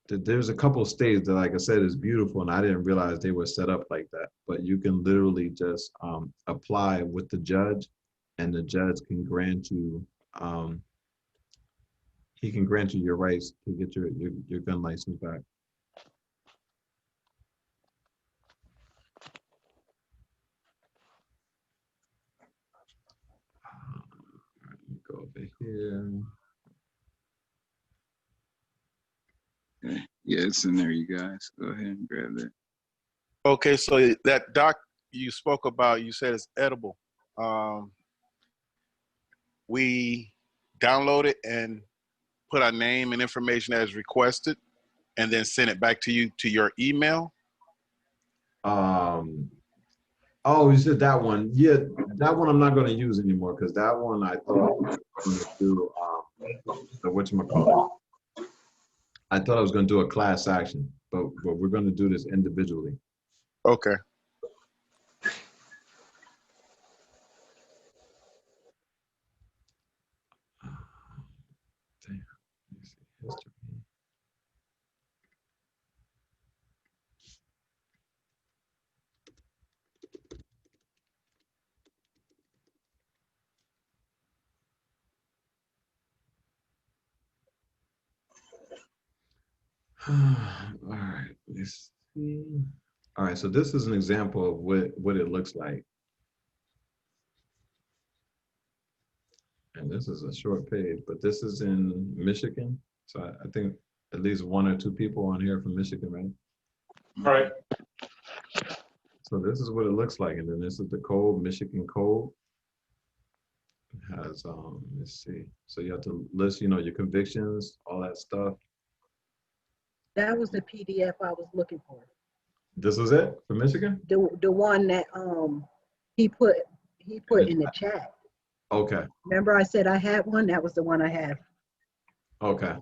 there's a couple states that, like I said, is beautiful, and I didn't realize they were set up like that. But you can literally just apply with the judge, and the judge can grant you, he can grant you your rights to get your gun license back. Go over here. Okay. Yeah, it's in there, you guys. Go ahead and grab that. Okay, so that doc you spoke about, you said it's edible. We download it and put our name and information as requested, and then send it back to you to your email. Oh, you said that one. Yeah, that one I'm not going to use anymore because that one I thought I was going to do the whatchamacallit. I thought I was going to do a class action, but we're going to do this individually. Okay. Damn. Let me see. History. All right, let's see. All right, so this is an example of what it looks like. And this is a short page, but this is in Michigan. So I think at least one or two people on here from Michigan, right? Right. So this is what it looks like. And then this is the code, Michigan code. It has, let's see. So you have to list, your convictions, all that stuff. That was the PDF I was looking for. This was it for Michigan? The one that he put in the chat. Okay. Remember I said I had one? That was the one I have. Okay.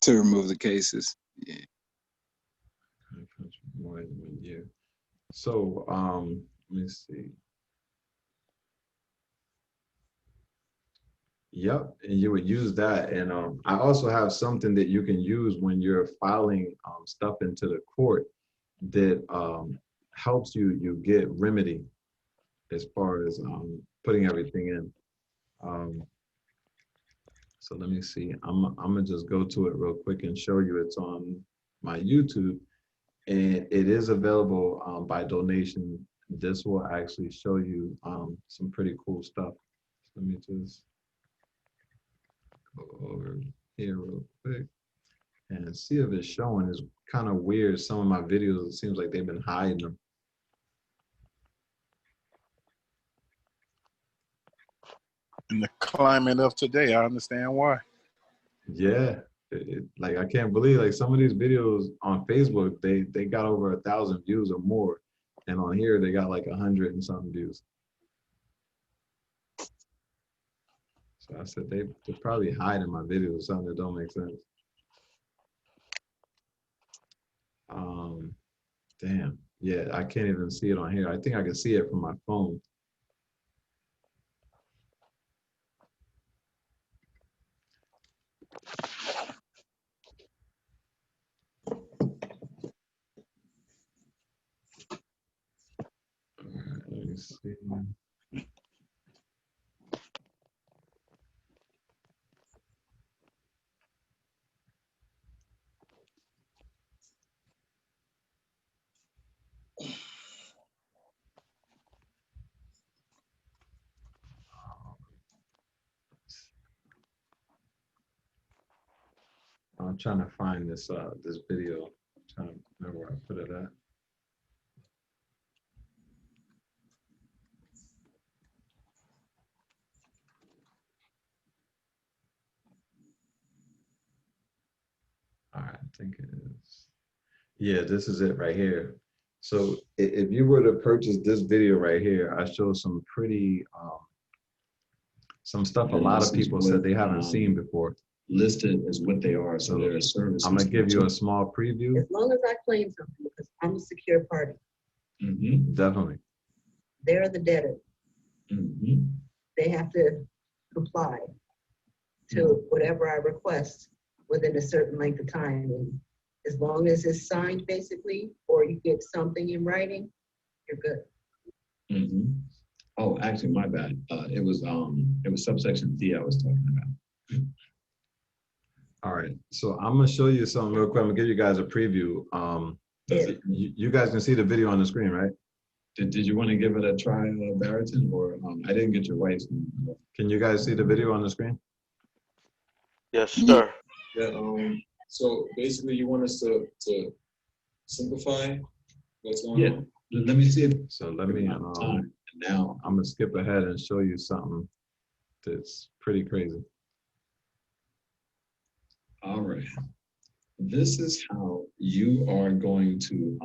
To remove the cases. Yeah. More than 1 year. So let me see. Yep, and you would use that. And I also have something that you can use when you're filing stuff into the court that helps you get remedy as far as putting everything in. So let me see. I'm gonna just go to it real quick and show you. It's on my YouTube, and it is available by donation. This will actually show you some pretty cool stuff. So let me just go over here real quick and see if it's showing. It's kind of weird. Some of my videos, it seems like they've been hiding them. In the climate of today, I understand why. Yeah, like I can't believe like some of these videos on Facebook, they got over 1,000 views or more, and on here they got like 100 and something views. So I said they're probably hiding my videos or something that don't make sense. Damn. Yeah, I can't even see it on here. I think I can see it from my phone. Let me see. I'm trying to find this this video. I'm trying to remember where I put it at. think it is. Yeah, this is it right here. So if you were to purchase this video right here, I show some pretty, some stuff a lot of people said they haven't seen before. Listed as what they are, so they're a service. I'm gonna give you a small preview. As long as I claim something, because I'm a secure party, Mm-hmm. Definitely. they're the debtor. Mm-hmm. They have to comply to whatever I request within a certain length of time. And as long as it's signed, basically, or you get something in writing, you're good. Mm-hmm. Oh, actually, my bad. It was subsection D I was talking about. All right, so I'm gonna show you something real quick. I'm gonna give you guys a preview. You guys can see the video on the screen, right? Did you want to give it a try, Barrington, or I didn't get your wife's name. Can you guys see the video on the screen? Yes, sir. Yeah, so basically you want us to simplify what's going Yeah, on? let me see it. So let me, Now, I'm gonna skip ahead and show you something that's pretty crazy. all right. This is how you are going to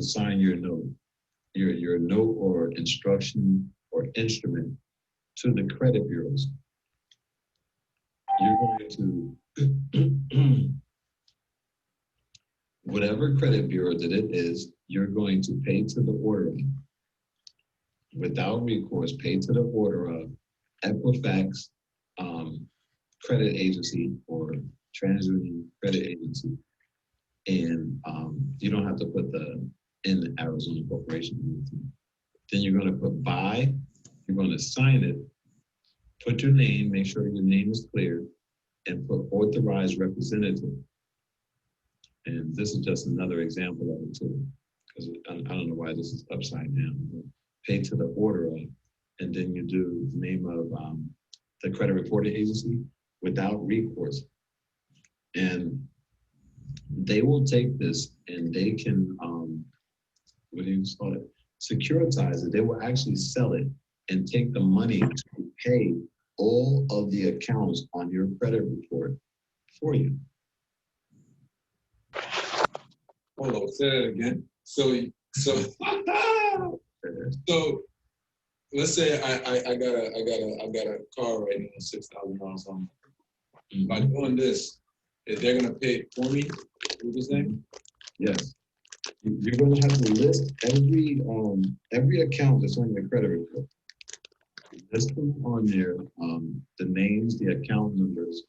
sign your note, your note or instruction or instrument to the credit bureaus. You're going to, whatever credit bureau that it is, you're going to pay to the order of, without recourse, pay to the order of Equifax credit agency or TransUnion credit agency. And you don't have to put in Arizona Corporation. Then you're going to put by, you're going to sign it, put your name, make sure your name is clear, and put authorized representative. And this is just another example of it too, because I don't know why this is upside down. Pay to the order of, and then you do the name of the credit reporting agency without recourse. And they will take this and they can, what do you call it? Securitize it. They will actually sell it and take the money to pay all of the accounts on your credit report for you. Hold on, say that again. So let's say I got a car right now, $6,000 on. By doing this, if they're gonna pay it for me, what you saying? Yes. You're going to have to list every account that's on your credit report. List them on there, the names, the account numbers.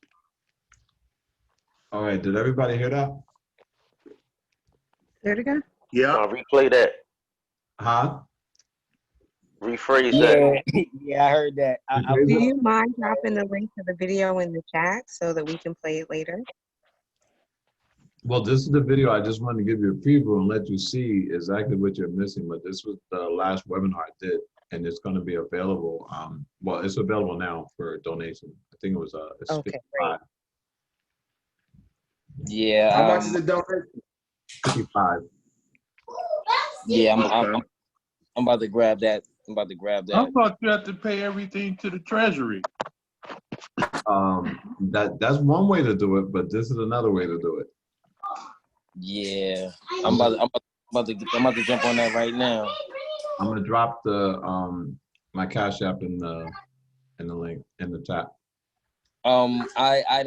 All right, did everybody hear that? Say it again? Yeah. Replay that. Huh? Rephrase Yeah, that. yeah, I heard that. Do you mind dropping the link to the video in the chat so that we can play it later? Well, this is the video. I just wanted to give you a preview and let you see exactly what you're missing. But this was the last webinar I did, and it's going to be available. Well, it's available now for donation. I think it was it's Okay, 55. Yeah. How much is the donation? 55. Yeah, I'm about to grab that. I'm about to grab that. I thought you had to pay everything to the treasury. That's one way to do it, but this is another way to do it. Yeah, I'm about to jump on that right now. I'm gonna drop the my Cash App in the link in the chat. I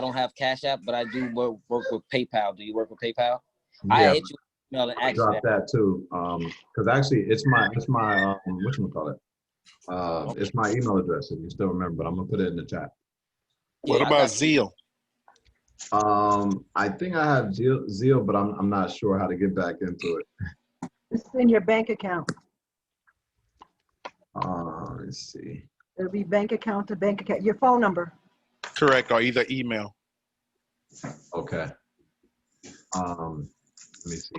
don't have Cash App, but I do work with PayPal. Do you work with PayPal? Yeah, I hit you email and ask drop that too. Because actually it's my whatchamacallit? It's my email address if you still remember, but I'm gonna put it in the chat. What about Zeal? I think I have Zeal, but I'm not sure how to get back into it. It's in your bank account. Let's see. It'll be bank account to bank account. Your phone number. Correct, or either email. Okay. Let me see.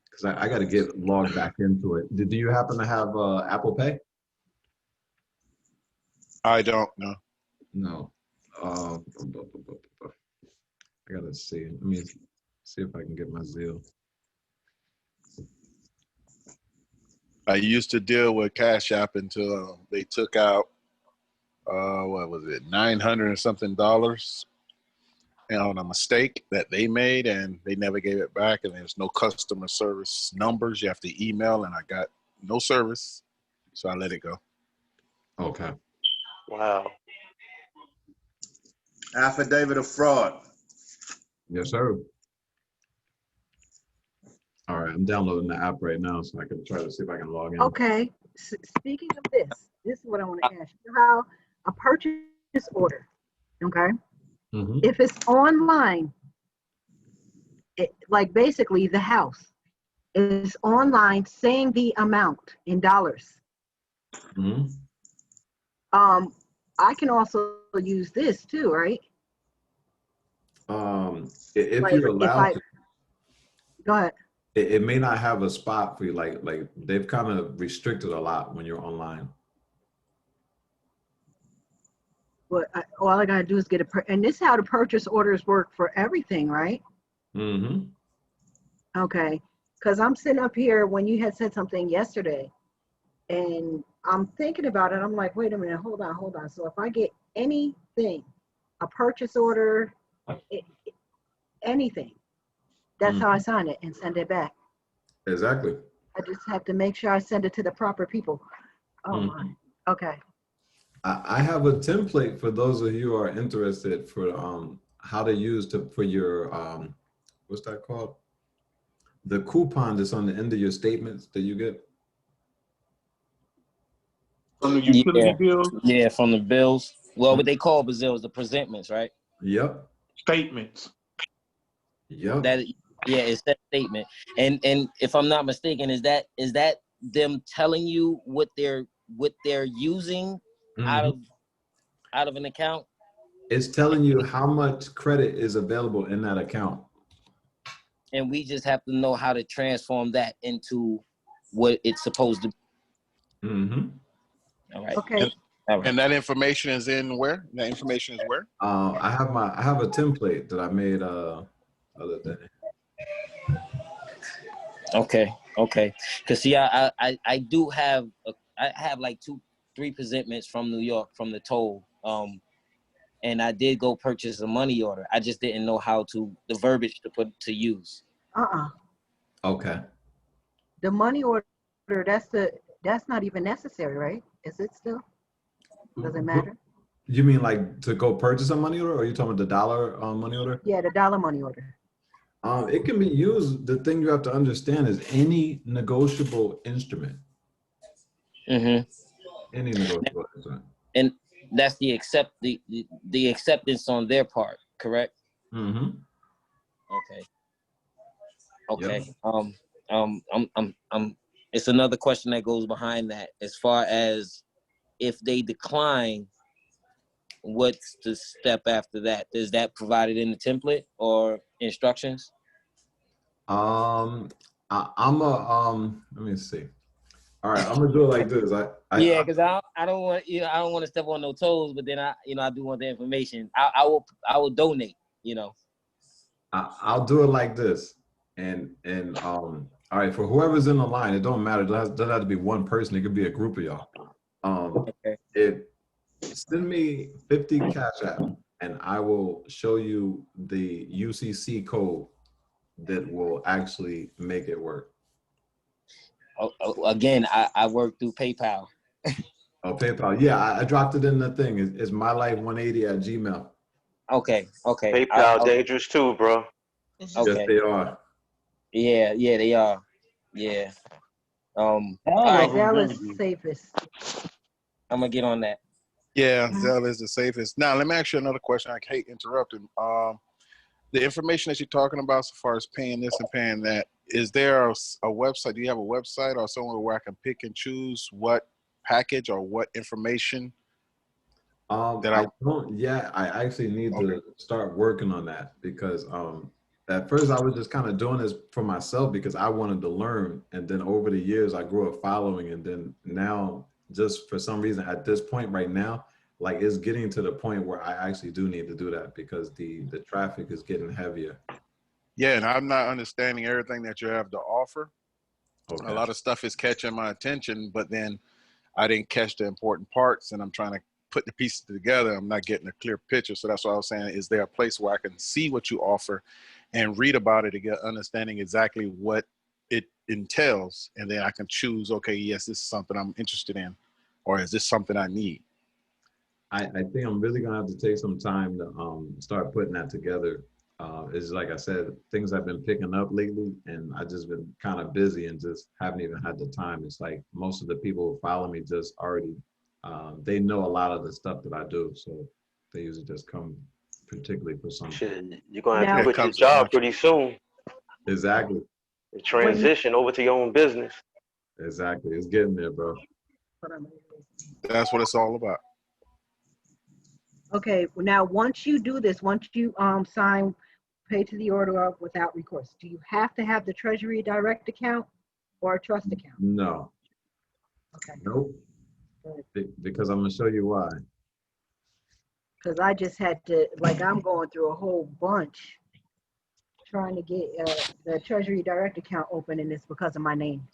Because I got to get logged back into it. Do you happen to have Apple Pay? I don't know. No. I gotta see. Let me see if I can get my Zeal. I used to deal with Cash App until they took out, what was it, $900 and something. on a mistake that they made, and they never gave it back, and there's no customer service numbers. You have to email, and I got no service, so I let it go. Okay. Wow. Affidavit of fraud. Yes, sir. All right, I'm downloading the app right now so I can try to see if I can log in. Okay, speaking of this is what I want to ask you. How a purchase order, okay? Mhm. If it's online, like basically the house is online saying the amount in dollars. Mhm. I can also use this too, right? If Like you're if allowed to, go ahead. it may not have a spot for you. Like they've kind of restricted a lot when you're online. But all I gotta do is get and this is how the purchase orders work for everything, right? Mm-hmm. Okay, because I'm sitting up here when you had said something yesterday, and I'm thinking about it. I'm like, wait a minute, hold on. So if I get anything, a purchase order, anything, that's how I sign it and send it back. Exactly. I just have to make sure I send it to the proper people. Oh my. Okay. I have a template for those of you who are interested for how to use for your what's that called? The coupon that's on the end of your statements that you get. From the utility bills? Yeah, from the bills. Well, what they call Brazil is the presentments, right? Yep. Statements. Yep. That it's that statement. And if I'm not mistaken, is that them telling you what they're using out of an account? It's telling you how much credit is available in that account. And we just have to know how to transform that into what it's supposed to be. Mm-hmm. All right. Okay. And that information is in where? That information is where? I have a template that I made other than. Okay. Because see, I do have I have like 2-3 presentments from New York from the toll. And I did go purchase a money order. I just didn't know the verbiage to use. Okay. The money order, that's not even necessary, right? Is it still? Does it matter? You mean like to go purchase a money order, or are you talking about the dollar money order? Yeah, the dollar money order. It can be used. The thing you have to understand is any negotiable instrument. Mm-hmm. Any negotiable instrument. And that's the acceptance on their part, correct? Mm-hmm. Okay. Yep. It's another question that goes behind that. As far as if they decline, what's the step after that? Is that provided in the template or instructions? Let me see. All right, I'm gonna do it like this. Because I don't want to step on no toes, but then I do want the information. I will donate. I'll do it like this, and all right, for whoever's in the line, it don't matter. It doesn't have to be one person. It could be a group of y'all. Send me 50 Cash App, and I will show you the UCC code that will actually make it work. Again, I work through PayPal. Oh, PayPal. Yeah, I dropped it in the thing. It's mylife180@gmail. Okay. PayPal dangerous too, bro. Yes, they are. Yeah, they are. Yeah. Zelle is safest. I'm gonna get on that. Yeah, Zelle is the safest. Now, let me ask you another question. I hate interrupting. The information that you're talking about, as far as paying this and paying that, is there a website? Do you have a website or somewhere where I can pick and choose what package or what information? I don't yet. I actually need to start working on that because at first I was just kind of doing this for myself because I wanted to learn, and then over the years I grew a following, and then now just for some reason at this point right now, like it's getting to the point where I actually do need to do that because the traffic is getting heavier. Yeah, and I'm not understanding everything that you have to offer. Okay. A lot of stuff is catching my attention, but then I didn't catch the important parts, and I'm trying to putting the pieces together, I'm not getting a clear picture. So that's why I was saying, is there a place where I can see what you offer and read about it to get understanding exactly what it entails, and then I can choose, okay, yes, this is something I'm interested in, or is this something I need? I think I'm really gonna have to take some time to start putting that together. It's like I said, things I've been picking up lately, and I just been kind of busy and just haven't even had the time. It's like most of the people who follow me just already, they know a lot of the stuff that I do, so they usually just come particularly for something. Shit, you're gonna have Now, to quit your job pretty soon Exactly, and transition over to your own business. exactly. It's getting there, bro. That's what it's all about. okay, now once you do this, once you sign, pay to the order of without recourse, do you have to have the Treasury Direct account or a trust account? No, Okay, nope. Because I'm gonna show you why. because I just had to, like, I'm going through a whole bunch trying to get the Treasury Direct account open, and it's because of my name.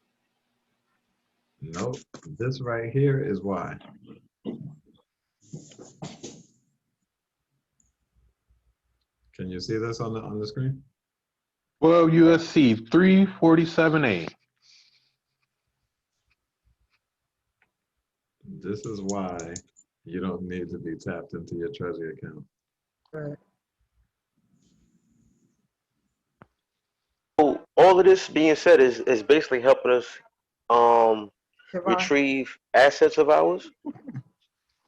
Nope. This right here is why. Can you see this on the screen? 12 USC 347A. This is why you don't need to be tapped into your Treasury account. Right. So all of this being said is basically helping us Siobhan? retrieve assets of ours.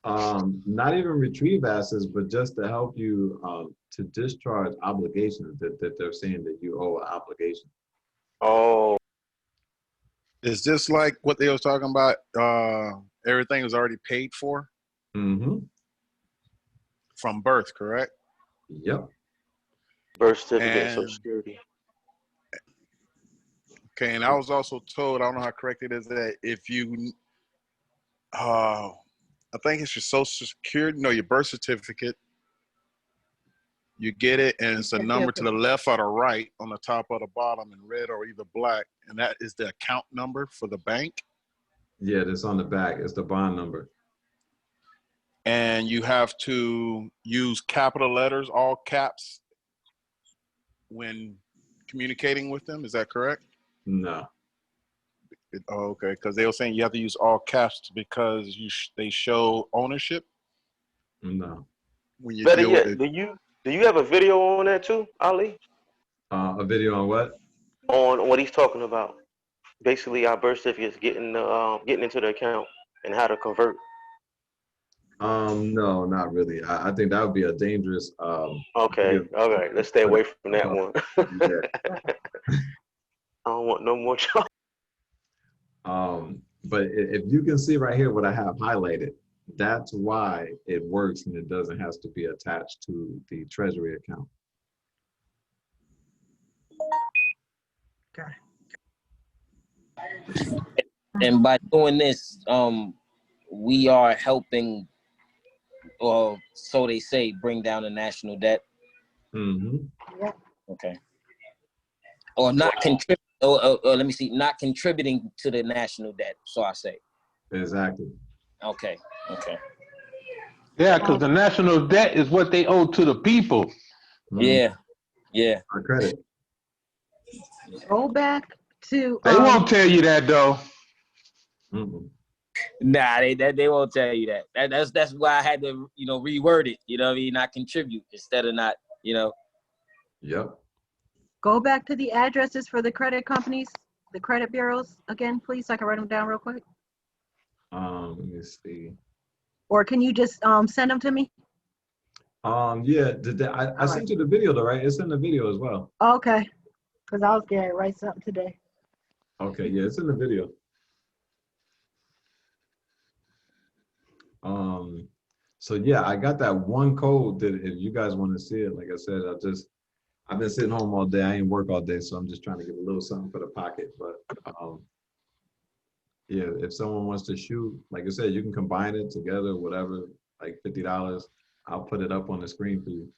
Not even retrieve assets, but just to help you to discharge obligations that they're saying that you owe an obligation. Oh, It's just like what they was talking about. Everything was already paid for Mm-hmm. from birth, correct? Yep. birth certificate and And social security. okay, and I was also told, I don't know how correct it is, that if you, I think it's your social security, no, your birth certificate, you get it, and it's a number to the left or the right on the top or the bottom in red or either black, and that is the account number for the bank. Yeah, that's on the back. It's the bond number. And you have to use capital letters, all caps, when communicating with them. Is that correct? No. Oh, okay, because they were saying you have to use all caps because they show ownership No. when you Better deal with yet, it. do you have a video on that too, Ali? A video on what? On what he's talking about. Basically, our birth certificates getting into the account and how to convert. No, not really. I think that would be a dangerous Okay, video. all right, let's stay away from that one. Yeah. I don't want no more trouble. But if you can see right here what I have highlighted, that's why it works and it doesn't have to be attached to the Treasury account. And by doing this, we are helping, or so they say, bring down the national debt. Mm-hmm. Yeah. Okay. Or not contribute. Or let me see, not contributing to the national debt. So I say. Exactly. Okay. Okay. Yeah, because the national debt is what they owe to the people. Yeah. Yeah. Our credit. Go back to. They won't tell you that though. Mm-mm. Nah, they won't tell you that. That's why I had to, reword it. You know what I mean? Not contribute instead of not, Yep. Go back to the addresses for the credit companies, the credit bureaus again, please, so I can write them down real quick. Let me see. Or can you just send them to me? Yeah, I sent you the video though, right? It's in the video as well. Okay, because I was going to write something today. Okay, yeah, it's in the video. So yeah, I got that one code that if you guys want to see it, like I said, I've been sitting home all day. I ain't work all day, so I'm just trying to get a little something for the pocket. But yeah, if someone wants to shoot, like I said, you can combine it together, whatever, like $50. I'll put it up on the screen for you.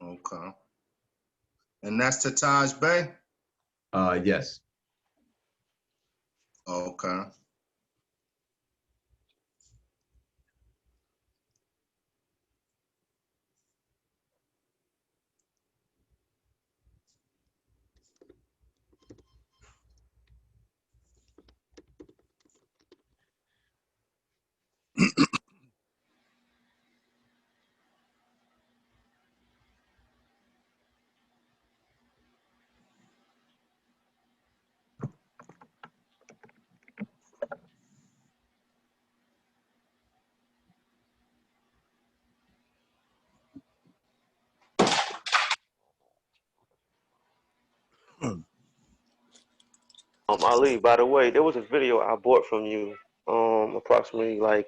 Okay. And that's to Taj Bay? Yes. Okay. Ali, by the way, there was a video I bought from you, approximately like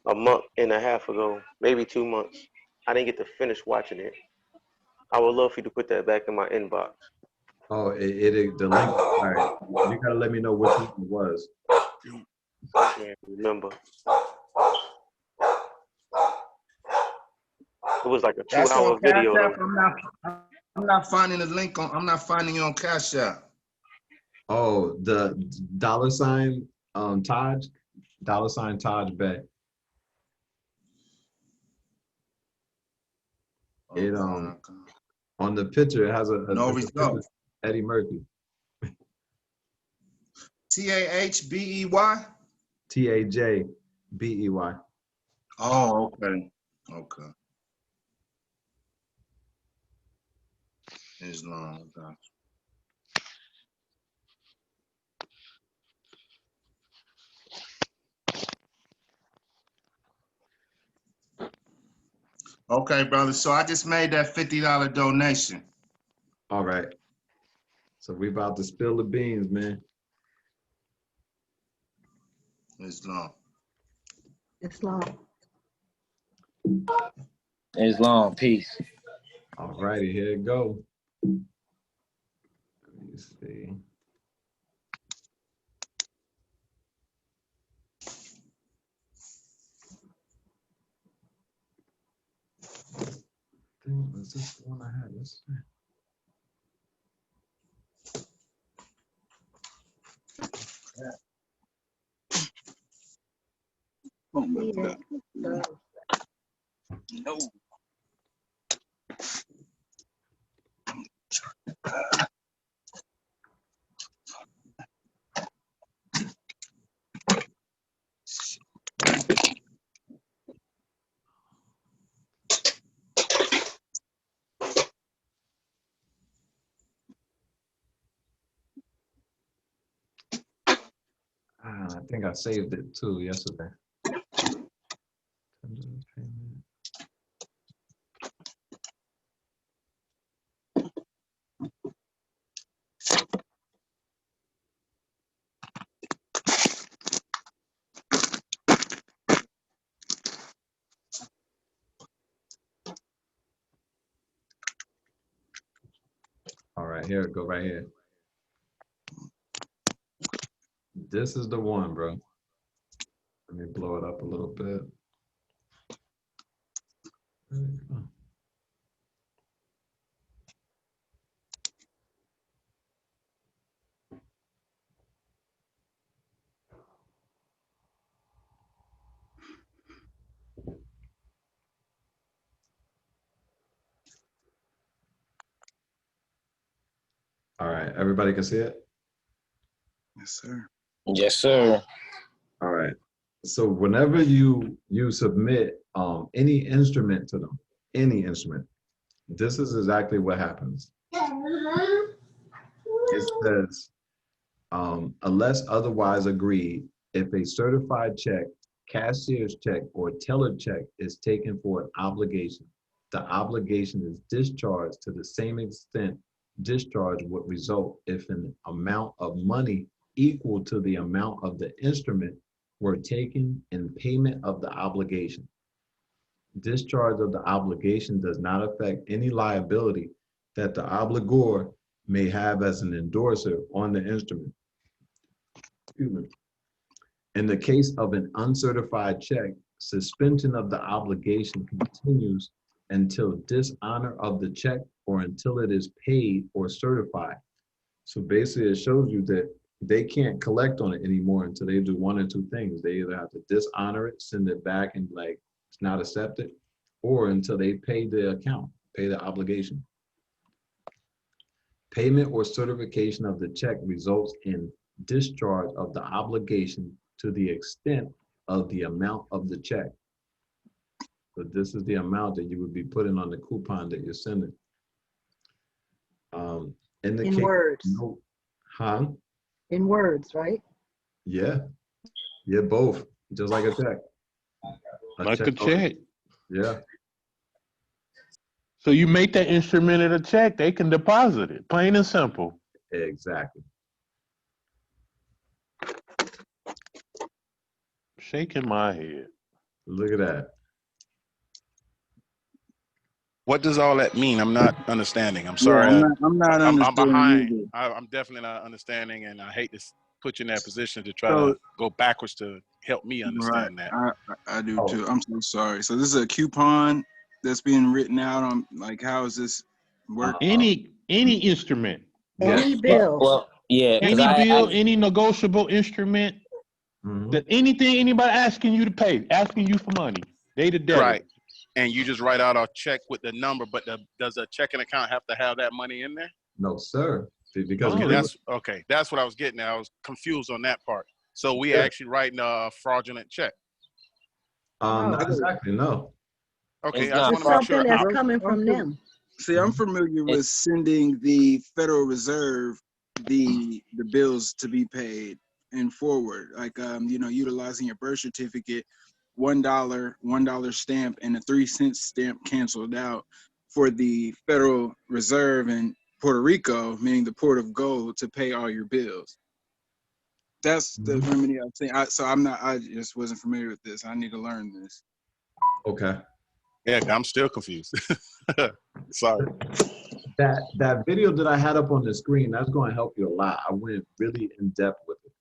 a month and a half ago, maybe 2 months. I didn't get to finish watching it. I would love for you to put that back in my inbox. Oh, the link. All right, you gotta let me know which one it was. I can't remember. It was like a That's 2-hour on Cash video App. though. I'm not finding the link on. I'm not finding you on Cash App. Oh, the $, Taj, $ Taj Bay. It on the picture it has a No it's a picture of result. Eddie Murphy. TAHBEY? TAJBEY. Oh, okay. Okay. Islam. Okay. Okay, brother. So I just made that $50 donation. All right. So we about to spill the beans, man. Islam. Islam. Islam, peace. All righty, here it go. Let me see. Was this the one I had? Let's see. No. I think I saved it too yesterday. All right, here it go right here. This is the one, bro. Let me blow it up a little bit. There we go. All right, everybody can see it? Yes, sir. Yes, sir. All right. So whenever you submit any instrument to them, any instrument, this is exactly what happens. It says, unless otherwise agreed, if a certified check, cashier's check, or teller check is taken for an obligation, the obligation is discharged to the same extent discharge would result if an amount of money equal to the amount of the instrument were taken in payment of the obligation. Discharge of the obligation does not affect any liability that the obligor may have as an endorser on the instrument. Excuse me. In the case of an uncertified check, suspension of the obligation continues until dishonor of the check or until it is paid or certified. So basically it shows you that they can't collect on it anymore until they do one or two things. They either have to dishonor it, send it back and like, it's not accepted, or until they pay the account, pay the obligation. Payment or certification of the check results in discharge of the obligation to the extent of the amount of the check. So this is the amount that you would be putting on the coupon that you're sending. In the In case, words. no, huh? In words, right? Yeah, yeah, both, just like a check. Like a check. Yeah. So you make that instrument in a check, they can deposit it, plain and simple. Exactly. Shaking my head. Look at that. What does all that mean? I'm not understanding. I'm sorry. I'm not I'm understanding behind. either. I'm definitely not understanding, and I hate to put you in that position to try So- to go backwards to help me understand that. I do too. I'm so sorry. So this is a coupon that's being written out on, like, how is this work? Any instrument. Any bill. Well, yeah, 'cause Any bill, I any negotiable instrument, that anything anybody asking you to pay, asking you for money, day to day. Right. And you just write out a check with the number, but does a checking account have to have that money in there? No, sir. Because Okay, that's what I was getting at. I was confused on that part. So we actually writing a fraudulent check. Not exactly, no. Okay, It's I just not want to make Something sure. that's coming from them. See, I'm familiar with sending the Federal Reserve the bills to be paid and forward, like utilizing your birth certificate, $1 stamp and a 3-cent stamp canceled out for the Federal Reserve in Puerto Rico, meaning the port of gold, to pay all your bills. That's the remedy I'm saying. I just wasn't familiar with this. I need to learn this. Okay. Yeah, I'm still confused. Sorry. That video that I had up on the screen, that's going to help you a lot. I went really in depth with it.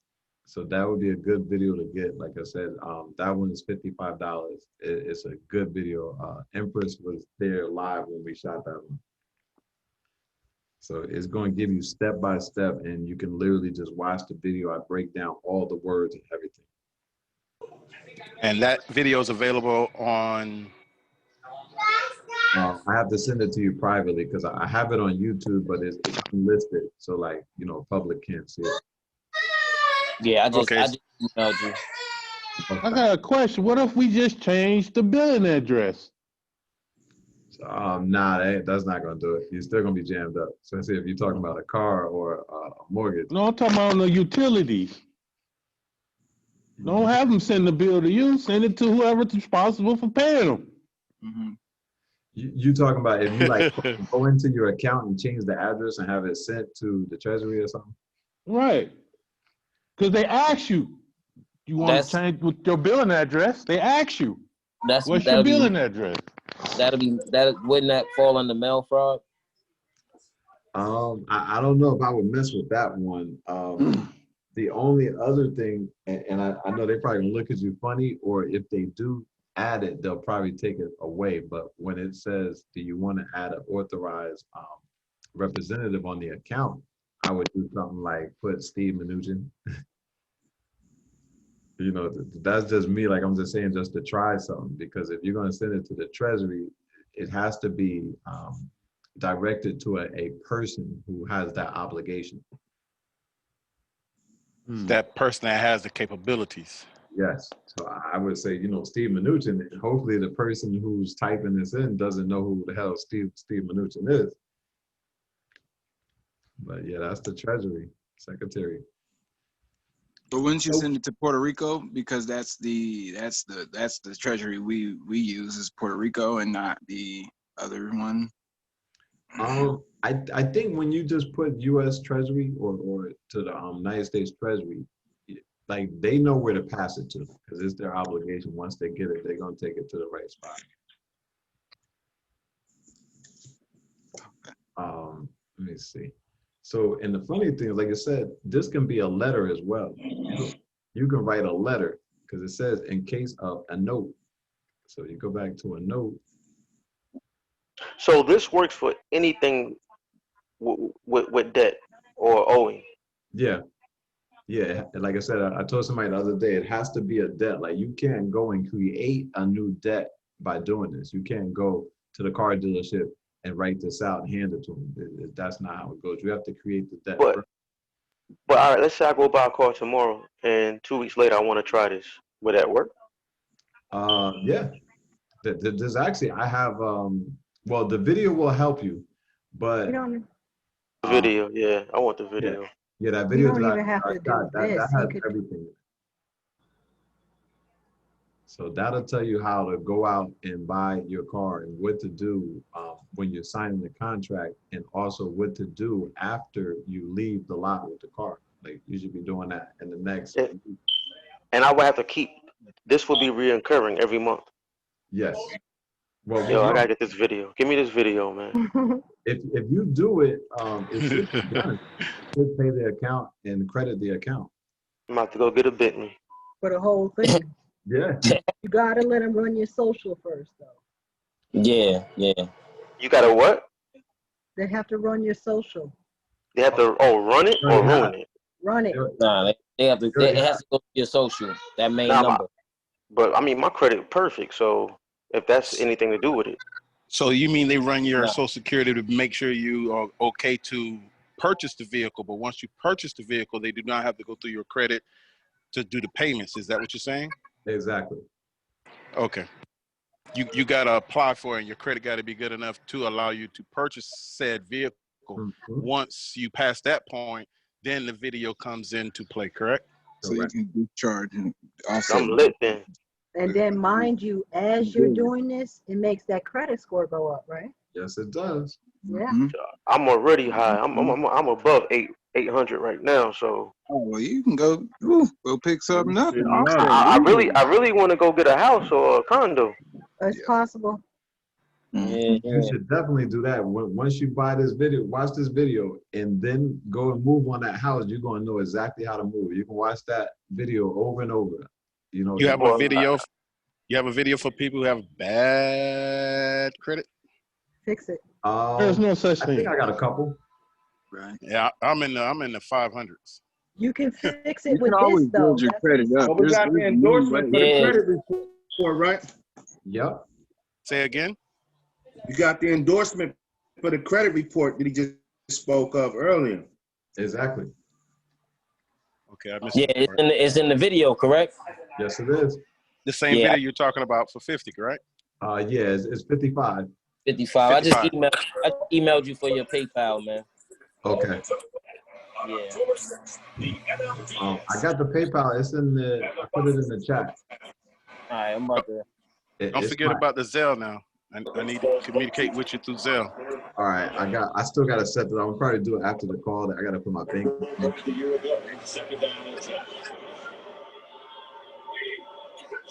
So that would be a good video to get. Like I said, that one is $55. It's a good video. Empress was there live when we shot that one. So it's going to give you step by step, and you can literally just watch the video. I break down all the words and everything. And that video is available on. I have to send it to you privately because I have it on YouTube, but it's unlisted. So like, public can't see it. Yeah, I just Okay. emailed you. I got a question. What if we just change the billing address? Nah, that's not going to do it. You're still going to be jammed up. Especially if you're talking about a car or a mortgage. No, I'm talking about on the utilities. Don't have them send the bill to you. Send it to whoever's responsible for paying them. You talking about if you like go into your account and change the address and have it sent to the Treasury or something? Right. Because they ask you, you want to change with your billing address? They ask you, what's your that'll be- billing address? Wouldn't that fall under mail fraud? I don't know if I would mess with that one. The only other thing, and I know they probably gonna look at you funny, or if they do add it, they'll probably take it away. But when it says, do you want to add an authorized representative on the account, I would do something like put Steve Mnuchin. That's just me. Like I'm just saying, just to try something, because if you're going to send it to the Treasury, it has to be directed to a person who has that obligation. That person that has the capabilities. Yes. So I would say, Steve Mnuchin, and hopefully the person who's typing this in doesn't know who the hell Steve Mnuchin is. But yeah, that's the Treasury Secretary. But wouldn't you send it to Puerto Rico, because that's the Treasury we use is Puerto Rico and not the other one? I think when you just put U.S. Treasury or to the United States Treasury, like they know where to pass it to, because it's their obligation. Once they get it, they're gonna take it to the right spot. Let me see. So, and the funny thing is, like I said, this can be a letter as well. You can write a letter, because it says in case of a note. So you go back to a note, So this works for anything with debt or owing. Yeah. Yeah, and like I said, I told somebody the other day, it has to be a debt. Like you can't go and create a new debt by doing this. You can't go to the car dealership and write this out and hand it to them. That's not how it goes. You have to create the debt. But all right, let's say I go buy a car tomorrow, and 2 weeks later I want to try this. Would that work? Yeah. There's actually, I have, well, the video will help you, but Video, yeah, I want the video. yeah, that You video don't that even have I to do shot, that this. has You could, everything. So that'll tell you how to go out and buy your car and what to do when you're signing the contract, and also what to do after you leave the lot with the car. Like you should be doing that in the next. And I would have to keep, this will be reoccurring every month. Yes. Well, Yo, I gotta get this video. Give me this video, man. if you do it, it should be done. You should pay the account and credit the account. I'm about to go get a Bentley. for the whole thing. Yeah. You gotta let them run your social first, though. Yeah, yeah. You gotta what? They have to run your social. They have to run it or ruin it. Run it. Nah, they have to. It has to go to your social. That main number. But I mean, my credit perfect. So if that's anything to do with it. So you mean they run your Social Security to make sure you are okay to purchase the vehicle, but once you purchase the vehicle, they do not have to go through your credit to do the payments. Is that what you're saying? Exactly. Okay. You got to apply for it, and your credit got to be good enough to allow you to purchase said vehicle. Mm-hmm. Once you pass that point, then the video comes into play, correct? So you can discharge and also. I'm lit then. And then, mind you, as you're doing this, it makes that credit score go up, right? Yes, it does. Yeah. I'm already high. I'm above 800 right now. So. Oh well, you can go pick something up. I really want to go get a house or a condo. It's possible. You should definitely do that. Once you buy this video, watch this video, and then go and move on that house. You're going to know exactly how to move. You can watch that video over and over. You know, You have a video. You have a video for people who have bad credit. Fix it. There's no such thing. I think I got a couple. Right. Yeah, I'm in the 500s. You can fix it You with can always this, though. build your credit up. Oh, we got the endorsement for the credit report, right? Yep. Say again. You got the endorsement for the credit report that he just spoke of earlier. Exactly. Okay, I missed Yeah, that part. it's in the video, correct? Yes, it is. The same Yeah. video you're talking about for 50, correct? Yeah, it's 55. 55. I just 55. emailed you for your PayPal, man. Okay. Yeah. I got the PayPal. It's in the. I put it in the chat. All right, I'm about to. Don't forget about the Zelle now. I need to communicate with you through Zelle. All right, I still got to set that. I'm probably do it after the call. I got to put my bank.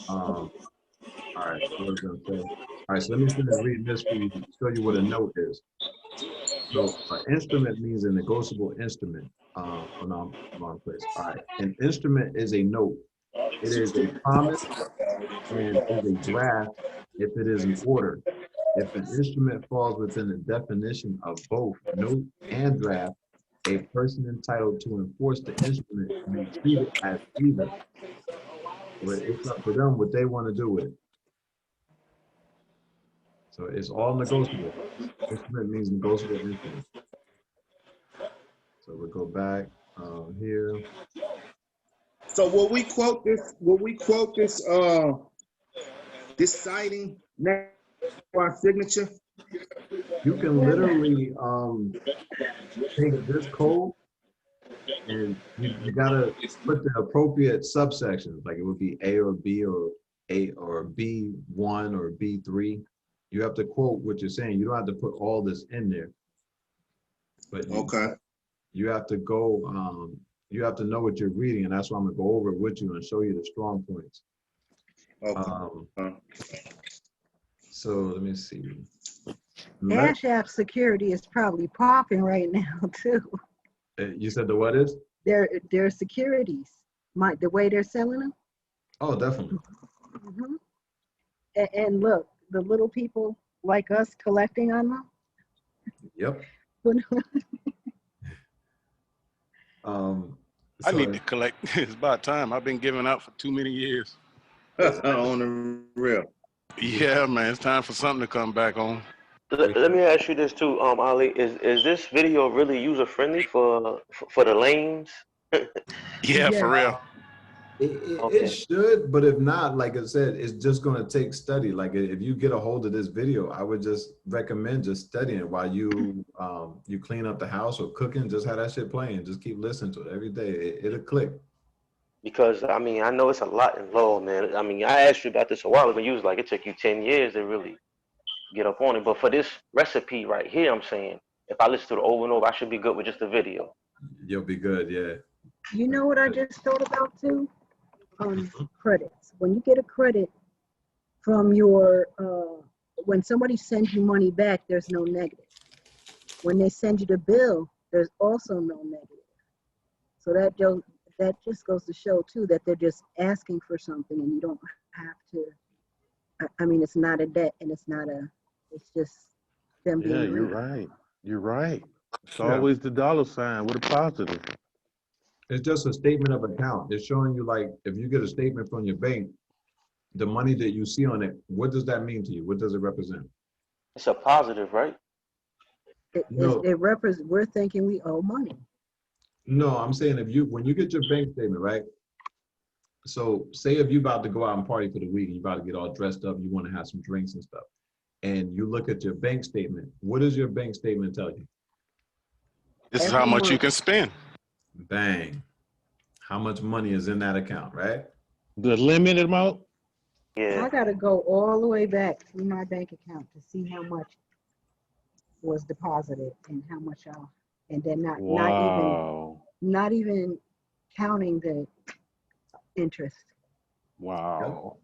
All right, what was I gonna say? All right, so let me finish reading this for you to show you what a note is. So an instrument means a negotiable instrument. Oh no, I'm wrong place. All right, an instrument is a note. It is a promise and is a draft if it is an order. If an instrument falls within the definition of both note and draft, a person entitled to enforce the instrument may treat it as either. But it's up to them what they want to do with it. So it's all negotiable. Instrument means negotiable instrument. So we'll go back here. So will we quote this? Will we quote this? This citing next to our signature. You can literally take this code and you gotta put the appropriate subsections, like it would be A or B or A or B1 or B3. You have to quote what you're saying. You don't have to put all this in there. But you have to go, you have to know what you're reading, and that's why I'm gonna go over it with you and show you the strong points. So let me see. Cash App Security is probably popping right now too. You said the what is? Their securities, the way they're selling them. Oh, definitely. And look, the little people like us collecting on them? Yep. I need to collect. It's about time. I've been giving out for too many years. On the real. Yeah, man, it's time for something to come back on. Let me ask you this too, Ali. Is this video really user friendly for the lanes? Yeah, for real. It should, but if not, like I said, it's just going to take study. Like if you get a hold of this video, I would just recommend just studying while you you clean up the house or cooking. Just have that shit playing. Just keep listening to it every day. It'll click. Because I mean, I know it's a lot involved, man. I mean, I asked you about this a while ago. You was like, it took you 10 years to really get up on it. But for this recipe right here, I'm saying, if I listen to it over and over, I should be good with just the video. You'll be good, yeah. You know what I just thought about too? Credits. When you get a credit from your, when somebody sends you money back, there's no negative. When they send you the bill, there's also no negative. So that just goes to show too that they're just asking for something and you don't have to, I mean, it's not a debt and it's just them being Yeah, you're real. right. You're right. It's always the dollar sign with a positive. It's just a statement of account. It's showing you, like, if you get a statement from your bank, the money that you see on it, what does that mean to you? What does it represent? It's a positive, right? We're thinking we owe money. No, I'm saying when you get your bank statement, right? So say if you about to go out and party for the week and you about to get all dressed up, you want to have some drinks and stuff, and you look at your bank statement, what does your bank statement tell you? This is how much you can spend. Bang. How much money is in that account, right? The limited amount? Yeah. I gotta go all the way back through my bank account to see how much was deposited and how much and then not even counting the interest. Wow.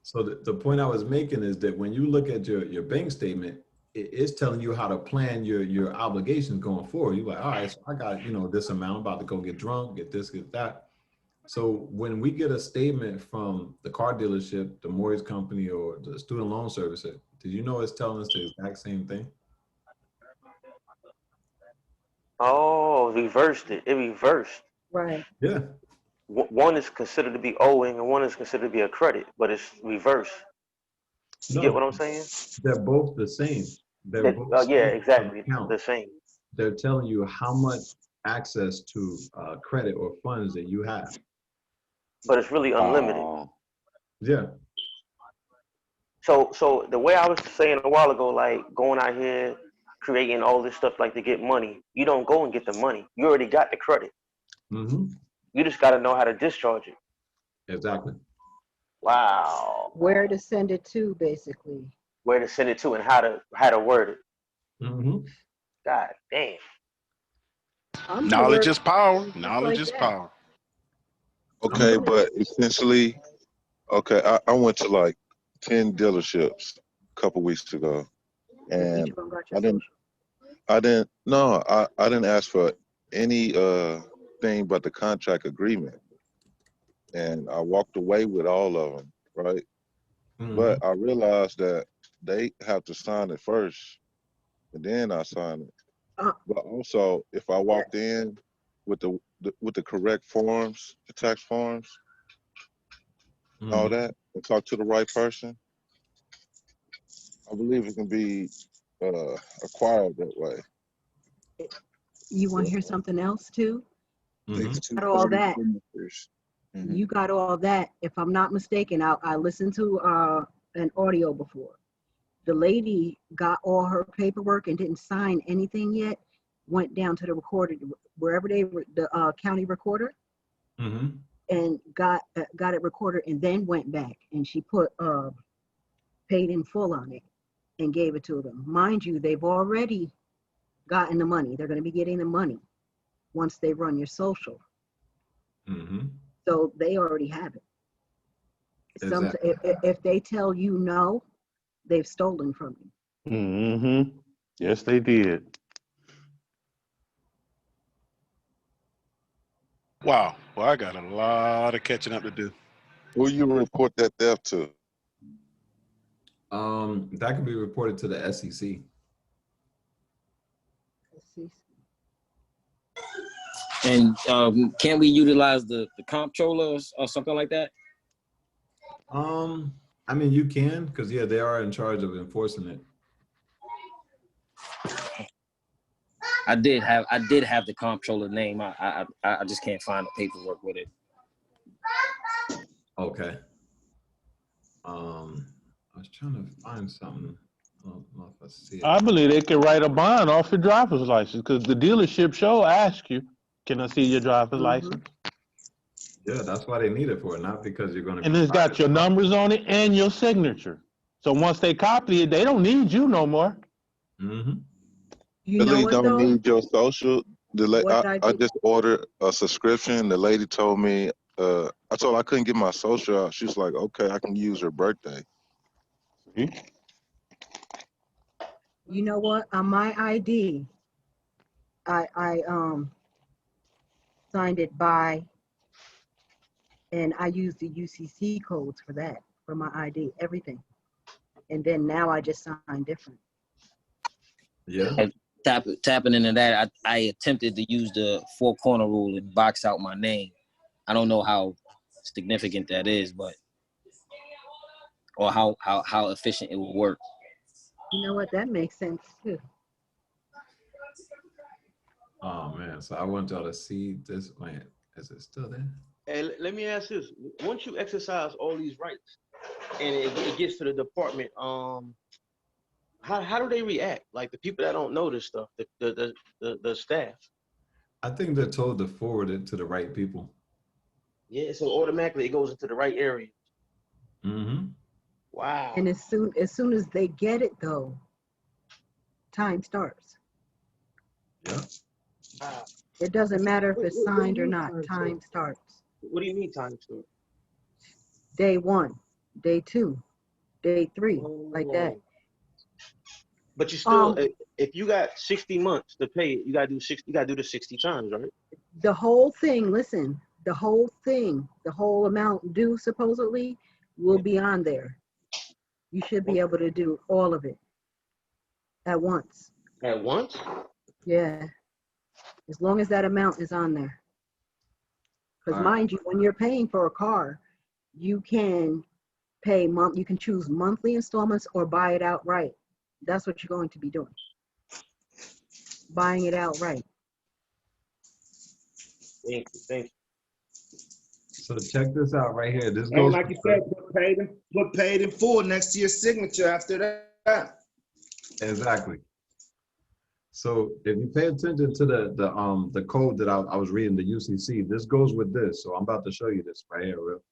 So the point I was making is that when you look at your bank statement, it's telling you how to plan your obligations going forward. You're like, all right, so I got, this amount, I'm about to go get drunk, get this, get that. So when we get a statement from the car dealership, the mortgage company, or the student loan servicer, did you know it's telling us the exact same thing? Oh, reversed it. It reversed. Right. Yeah. One is considered to be owing and one is considered to be a credit, but it's reversed. You get what I'm saying? They're both the same. They're both yeah, exactly. The same. They're telling you how much access to credit or funds that you have. But it's really unlimited. Yeah. So the way I was saying a while ago, like going out here, creating all this stuff like to get money, you don't go and get the money. You already got the credit. Mm-hmm. You just got to know how to discharge it. Exactly. Wow. Where to send it to, basically. Where to send it to and how to word it. Mm-hmm. God damn. Knowledge is power. Knowledge is power. Okay, but essentially, okay, I went to like 10 dealerships a couple weeks ago, and I didn't ask for any thing but the contract agreement, and I walked away with all of them, right? Mm-hmm. But I realized that they have to sign it first, and then I sign it. But also, if I walked in with the correct forms, the tax forms, all that, and talk to the right person, I believe it can be acquired that way. You want to hear something else too? Mm-hmm. Got all that. You got all that. If I'm not mistaken, I listened to an audio before. The lady got all her paperwork and didn't sign anything yet. Went down to the recorder, wherever the county recorder, and got it recorded, and then went back and she put paid in full on it and gave it to them. Mind you, they've already gotten the money. They're going to be getting the money once they run your social. So they already have it. Exactly. If they tell you no, they've stolen from you. Mm-hmm. Yes, they did. Wow. Well, I got a lot of catching up to do. Who you report that theft to? That can be reported to the SEC. And can't we utilize the comptroller or something like that? I mean, you can, because yeah, they are in charge of enforcing it. I did have the comptroller name. I just can't find the paperwork with it. Okay. I was trying to find something. I don't know if I see it. I believe they can write a bond off your driver's license because the dealership show ask you, "Can I see your driver's license?" Yeah, that's why they need it for, not because you're going to. And it's got your numbers on it and your signature. So once they copy it, they don't need you no more. Mm-hmm. You know Really what don't though? need your social. What I just ordered a subscription. The lady told me, I told her I couldn't get my social out. She was like, okay, I can use her birthday. You know what? On my ID, I signed it by, and I used the UCC codes for that, for my ID, everything. And then now I just sign different. Yeah. And tapping into that, I attempted to use the 4-corner rule and box out my name. I don't know how significant that is, but or how efficient it will work. You know what? That makes sense too. Oh man, so I want y'all to see this. Man, is it still there? Hey, let me ask this: once you exercise all these rights, and it gets to the department, how do they react? Like the people that don't know this stuff, the staff. I think they're told to forward it to the right people. Yeah, so automatically it goes into the right area. Mm-hmm. Wow. And as soon as they get it though, time starts. Yeah. Wow. It doesn't matter if it's signed or not, time starts. What do you mean time starts? Day 1, day 2, day 3, like that. But you still, if you got 60 months to pay it, you gotta do the 60 times, right? The whole thing, listen, the whole thing, the whole amount due supposedly will be on there. You should be able to do all of it at once. At once? Yeah. As long as that amount is on there. Because mind you, when you're paying for a car, you can pay you can choose monthly installments or buy it outright. That's what you're going to be doing. Buying it outright. Thank you. So check this out right here. This And goes like you said, put paid in full next to your signature after that. exactly. So if you pay attention to the code that I was reading, the UCC, this goes with this. So I'm about to show you this right here, real.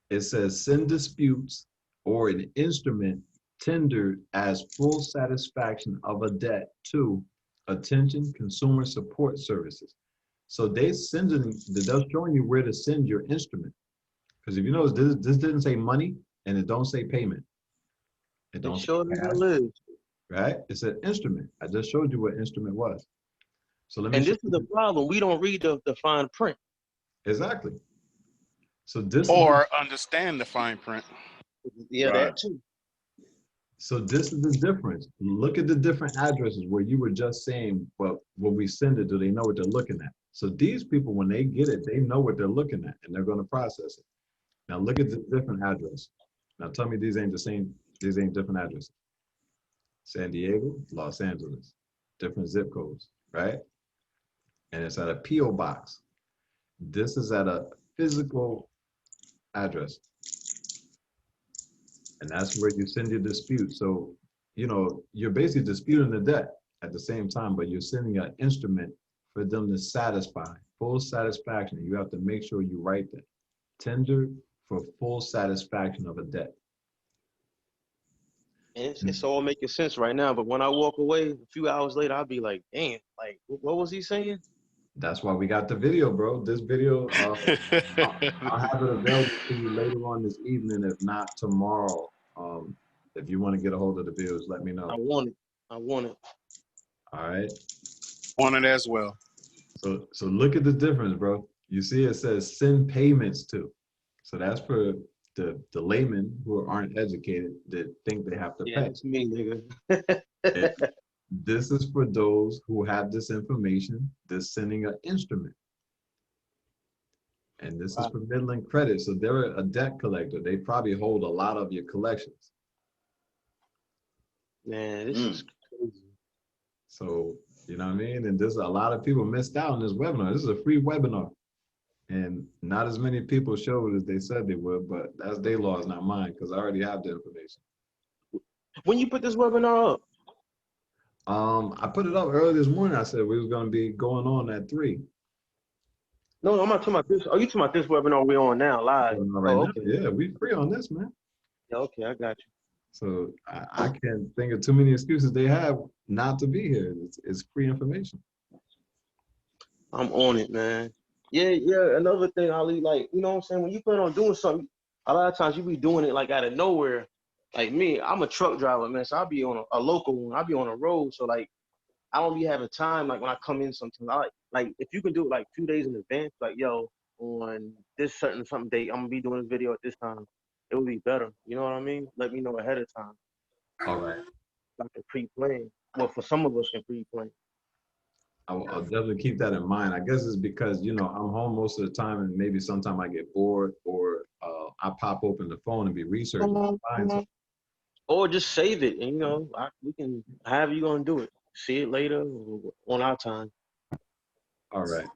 It says send disputes or an instrument tendered as full satisfaction of a debt to Attention Consumer Support Services. So they're showing you where to send your instrument. Because if you notice, this didn't say money and it don't say payment. It don't say cash, right? It said instrument. I just showed you what instrument was. So let me. And this is the problem. We don't read the fine print. Exactly. So this understand the fine print. Yeah, that too. So this is the difference. Look at the different addresses where you were just saying, well, when we send it, do they know what they're looking at? So these people, when they get it, they know what they're looking at and they're going to process it. Now look at the different address. Now tell me these ain't the same, these ain't different addresses. San Diego, Los Angeles, different zip codes, right? And it's at a P.O. box. This is at a physical address. And that's where you send your dispute. So, you know, you're basically disputing the debt at the same time, but you're sending an instrument for them to satisfy, full satisfaction. You have to make sure you write that. Tender for full satisfaction of a debt. And it's all making sense right now, but when I walk away a few hours later, I'll be like, damn, like, what was he saying? That's why we got the video, bro. This video, I'll have it available to you later on this evening, if not tomorrow. If you want to get a hold of the videos, let me know. I want it. All right. Want it as well. So look at the difference, bro. You see it says send payments to. So that's for the laymen who aren't educated that think they have to Yeah, pay. that's me, nigga. And this is for those who have this information that's sending an instrument. And this is for Midland Credit. So they're a debt collector. They probably hold a lot of your collections. Man, this is crazy. So, you know what I mean? And there's a lot of people missed out on this webinar. This is a free webinar. And not as many people showed as they said they would, but that's their laws, not mine, because I already have the information. When you put this webinar up? I put it up early this morning. I said we was going to be going on at 3. No, I'm not talking about this. Oh, you talking about this webinar we're on now, live? Right Oh, now. okay. Yeah, we free on this, man. Yeah, okay, I got you. So I can't think of too many excuses they have not to be here. It's free information. I'm on it, man. Yeah, another thing, Ali, like, you know what I'm saying? When you plan on doing something, a lot of times you be doing it like out of nowhere. Like me, I'm a truck driver, man, so I'll be on a local one. I'll be on a road, so like, I don't be having time, like when I come in sometimes. I like if you can do it like 2 days in advance, like, yo, on this certain something date, I'm gonna be doing this video at this time. It would be better. You know what I mean? Let me know ahead of time. All right. Like a pre-plan. Well, for some of us can pre-plan. I'll definitely keep that in mind. I guess it's because, you know, I'm home most of the time and maybe sometime I get bored or I pop open the phone and be researching. Or just save it and, you know, we can, however you gonna do it. See it later or on our time. All right.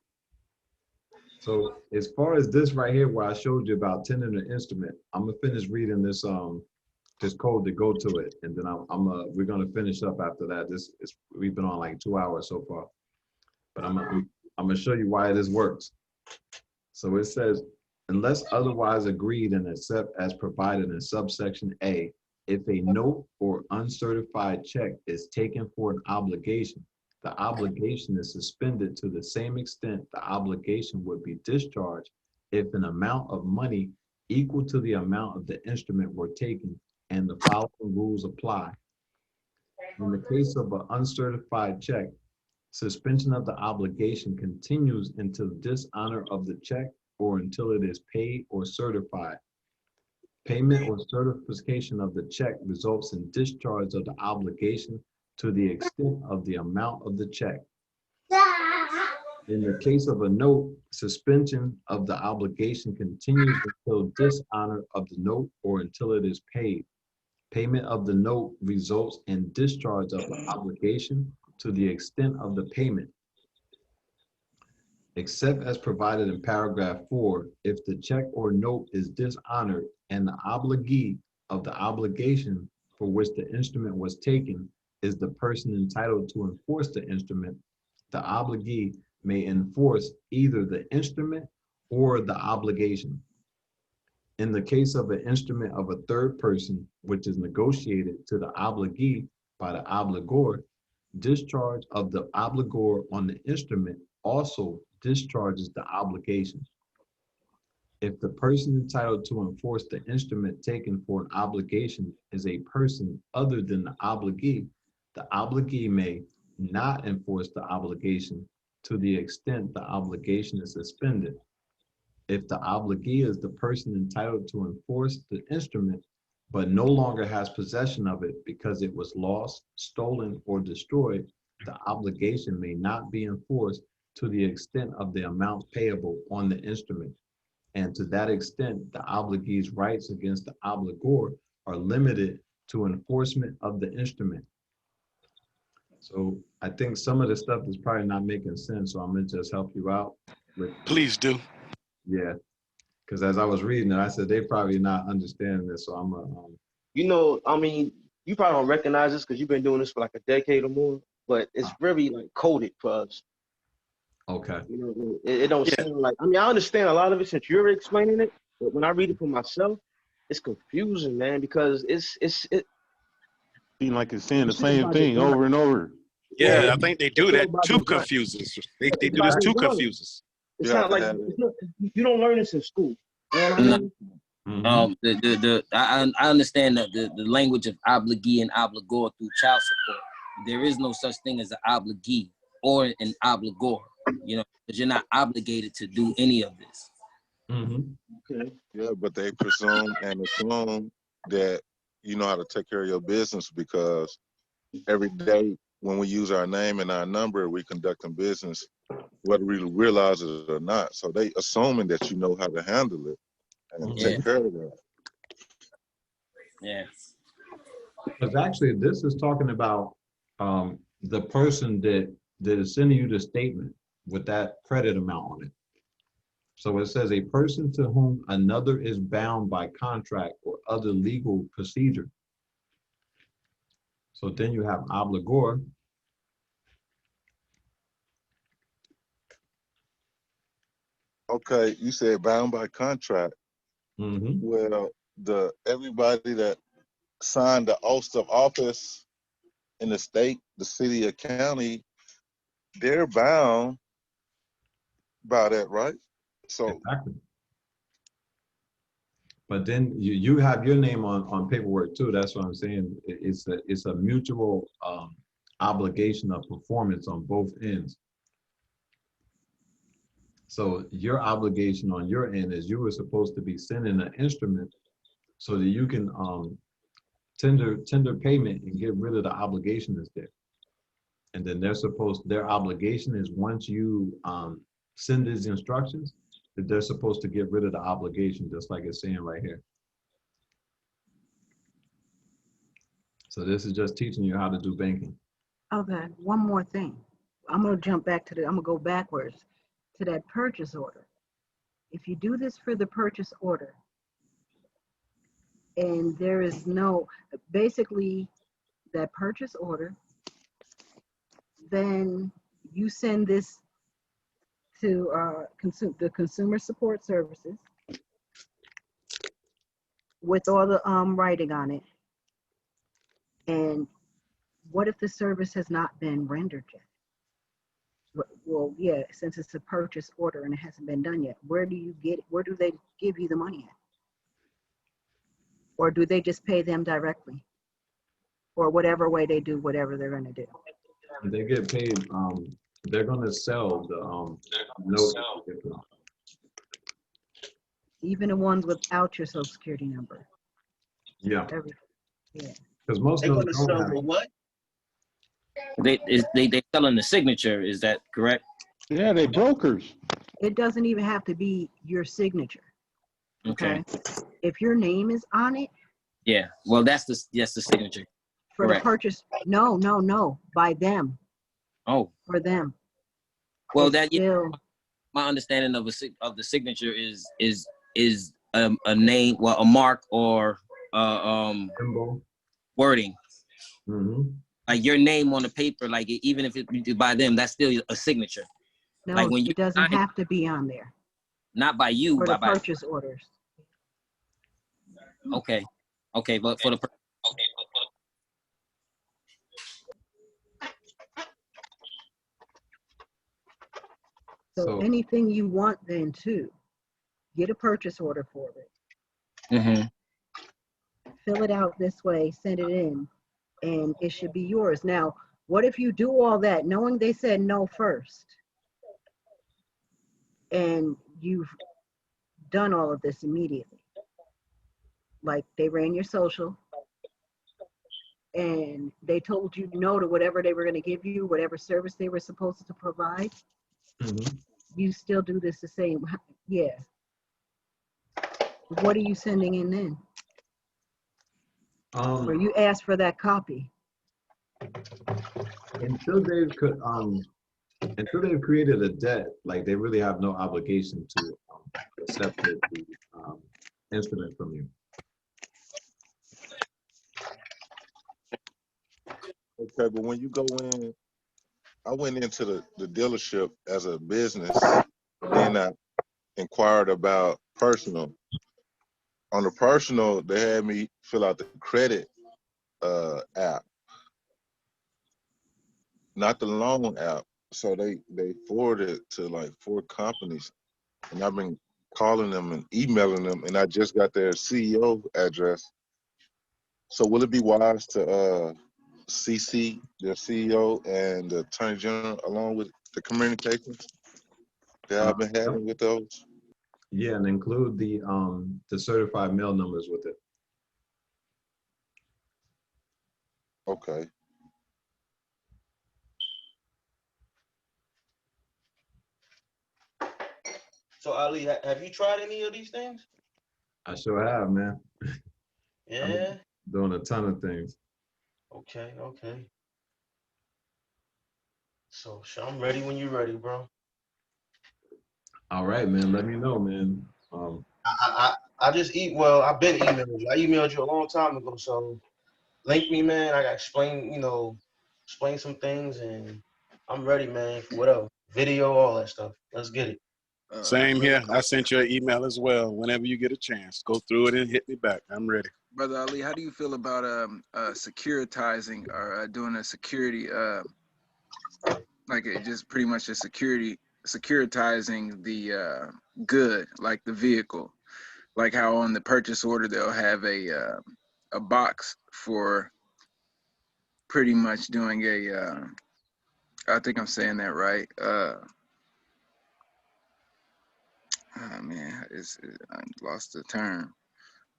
So as far as this right here, where I showed you about tending an instrument, I'm gonna finish reading this code to go to it, and then we're gonna finish up after that. We've been on like 2 hours so far, but I'm gonna show you why this works. So it says, unless otherwise agreed and accept as provided in subsection A, if a note or uncertified check is taken for an obligation, the obligation is suspended to the same extent the obligation would be discharged if an amount of money equal to the amount of the instrument were taken, and the following rules apply. In the case of an uncertified check, suspension of the obligation continues until dishonor of the check or until it is paid or certified. Payment or certification of the check results in discharge of the obligation to the extent of the amount of the check. In the case of a note, suspension of the obligation continues until dishonor of the note or until it is paid. Payment of the note results in discharge of the obligation to the extent of the payment. Except as provided in paragraph 4, if the check or note is dishonored and the obligee of the obligation for which the instrument was taken is the person entitled to enforce the instrument, the obligee may enforce either the instrument or the obligation. In the case of an instrument of a third person, which is negotiated to the obligee by the obligor, discharge of the obligor on the instrument also discharges the obligation. If the person entitled to enforce the instrument taken for an obligation is a person other than the obligee may not enforce the obligation to the extent the obligation is suspended. If the obligee is the person entitled to enforce the instrument, but no longer has possession of it because it was lost, stolen, or destroyed, the obligation may not be enforced to the extent of the amount payable on the instrument. And to that extent, the obligee's rights against the obligor are limited to enforcement of the instrument. So I think some of the stuff is probably not making sense, so I'm gonna just help you out with. Please do. Yeah, because as I was reading it, I said they probably not understanding this, so I'm You know, I mean, you probably don't recognize this because you've been doing this for like a decade or more, but it's very like coded for us. Okay. You know, it don't seem like, I mean, I understand a lot of it since you're explaining it, but when I read it for myself, it's confusing, man, because it seems like it's saying the same thing over and over. Yeah, I think they do that to confuse us. They do this to confuse us. It sounds like you don't learn this in school. You know what I mean? I understand that the language of obligee and obligor through child support. There is no such thing as an obligee or an obligor, you know, because you're not obligated to do any of this. Okay. Yeah, but they presume and assume that you know how to take care of your business because every day when we use our name and our number, we conducting business, whether we realize it or not. So they assuming that you know how to handle it and Yeah. take care of that. Yeah. Because actually, this is talking about the person that is sending you the statement with that credit amount on it. So it says a person to whom another is bound by contract or other legal procedure. So then you have obligor. Okay, you said bound by contract. Well, everybody that signed the oath of office in the state, the city, or county, they're bound by that, right? So exactly. But then you have your name on paperwork too. That's what I'm saying. It's a mutual obligation of performance on both ends. So your obligation on your end is you were supposed to be sending an instrument so that you can tender payment and get rid of the obligation that's there. And then their obligation is once you send these instructions, that they're supposed to get rid of the obligation, just like it's saying right here. So this is just teaching you how to do banking. Okay, one more thing. I'm gonna jump back to I'm gonna go backwards to that purchase order. If you do this for the purchase order, and there is basically that purchase order, then you send this to the consumer support services with all the writing on it. And what if the service has not been rendered yet? Well, yeah, since it's a purchase order and it hasn't been done yet, where do they give you the money at? Or do they just pay them directly? Or whatever way they do whatever they're gonna do? They get paid, they're gonna sell the note. Even the ones without your social security number. Yeah. Yeah. Because most of those don't have what? They selling the signature. Is that correct? Yeah, they brokers. It doesn't even have to be your signature. Okay. If your name is on it. Yeah. Well, that's the signature. For Correct. the purchase. No, by them. Oh. For them. Well, my understanding of the signature is a name, well, a mark or symbol, wording. Like your name on the paper, like even if it's by them, that's still a signature. No, like when it doesn't have to be on there. Not by you, for the by purchase orders. Okay, but for the So anything you want then too, get a purchase order for it. Fill it out this way, send it in, and it should be yours. Now, what if you do all that knowing they said no first, and you've done all of this immediately? Like they ran your social, and they told you no to whatever they were going to give you, whatever service they were supposed to provide. You still do this the same. Yeah. What are you sending in then? Or you ask for that copy. Until they've created a debt, like they really have no obligation to accept the instrument from you. okay, but when you go in, I went into the dealership as a business, then I inquired about personal. On the personal, they had me fill out the credit app, not the loan app. So they forwarded it to like 4 companies, and I've been calling them and emailing them, and I just got their CEO address. So will it be wise to CC their CEO and the Attorney General along with the communications that I've been having with those? Yeah, and include the certified mail numbers with it. Okay. So Ali, have you tried any of these things? I sure have, man. Yeah. Doing a ton of things. Okay, okay. So I'm ready when you're ready, bro. All right, man. Let me know, man. I just well, I've been emailed you. I emailed you a long time ago, so link me, man. I got explain some things, and I'm ready, man, for whatever. Video, all that stuff. Let's get it. Same here. I sent you an email as well. Whenever you get a chance, go through it and hit me back. I'm ready. Brother Ali, how do you feel about securitizing or doing a security like it just pretty much a securitizing the good, like the vehicle, like how on the purchase order they'll have a box for pretty much doing a I think I'm saying that right. Oh man, I lost the term.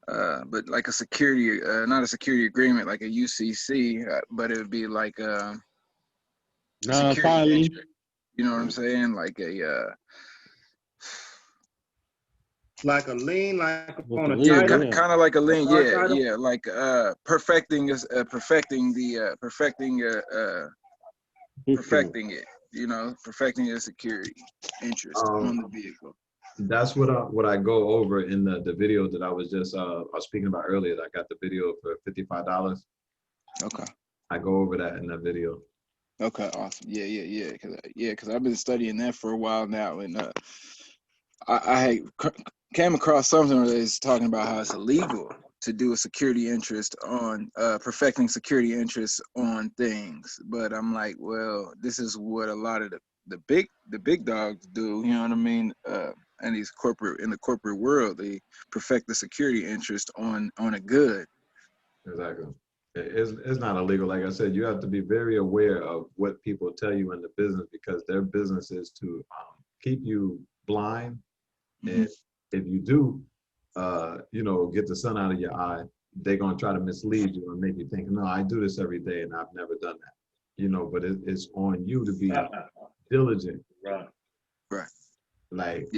But like a security, not a security agreement, like a UCC, but it would be like a security interest. You know what I'm saying? Like a Like a lien, like on a yeah, title. kind of like a lien. Car Yeah, title? yeah, like perfecting it. You know, perfecting your security interest on the vehicle. That's what I go over in the video that I was just I was speaking about earlier. I got the video for $55. Okay. I go over that in that video. Okay, awesome. Yeah, because I've been studying that for a while now, and I came across something where it's talking about how it's illegal to do a security interest on perfecting security interests on things. But I'm like, well, this is what a lot of the big dogs do. You know what I mean? And these in the corporate world, they perfect the security interest on a good. Exactly. It's not illegal. Like I said, you have to be very aware of what people tell you in the business, because their business is to keep you blind. And if you do, get the sun out of your eye, they're going to try to mislead you and make you think, no, I do this every day and I've never done that. But it's on you to be diligent. Right. Right. Like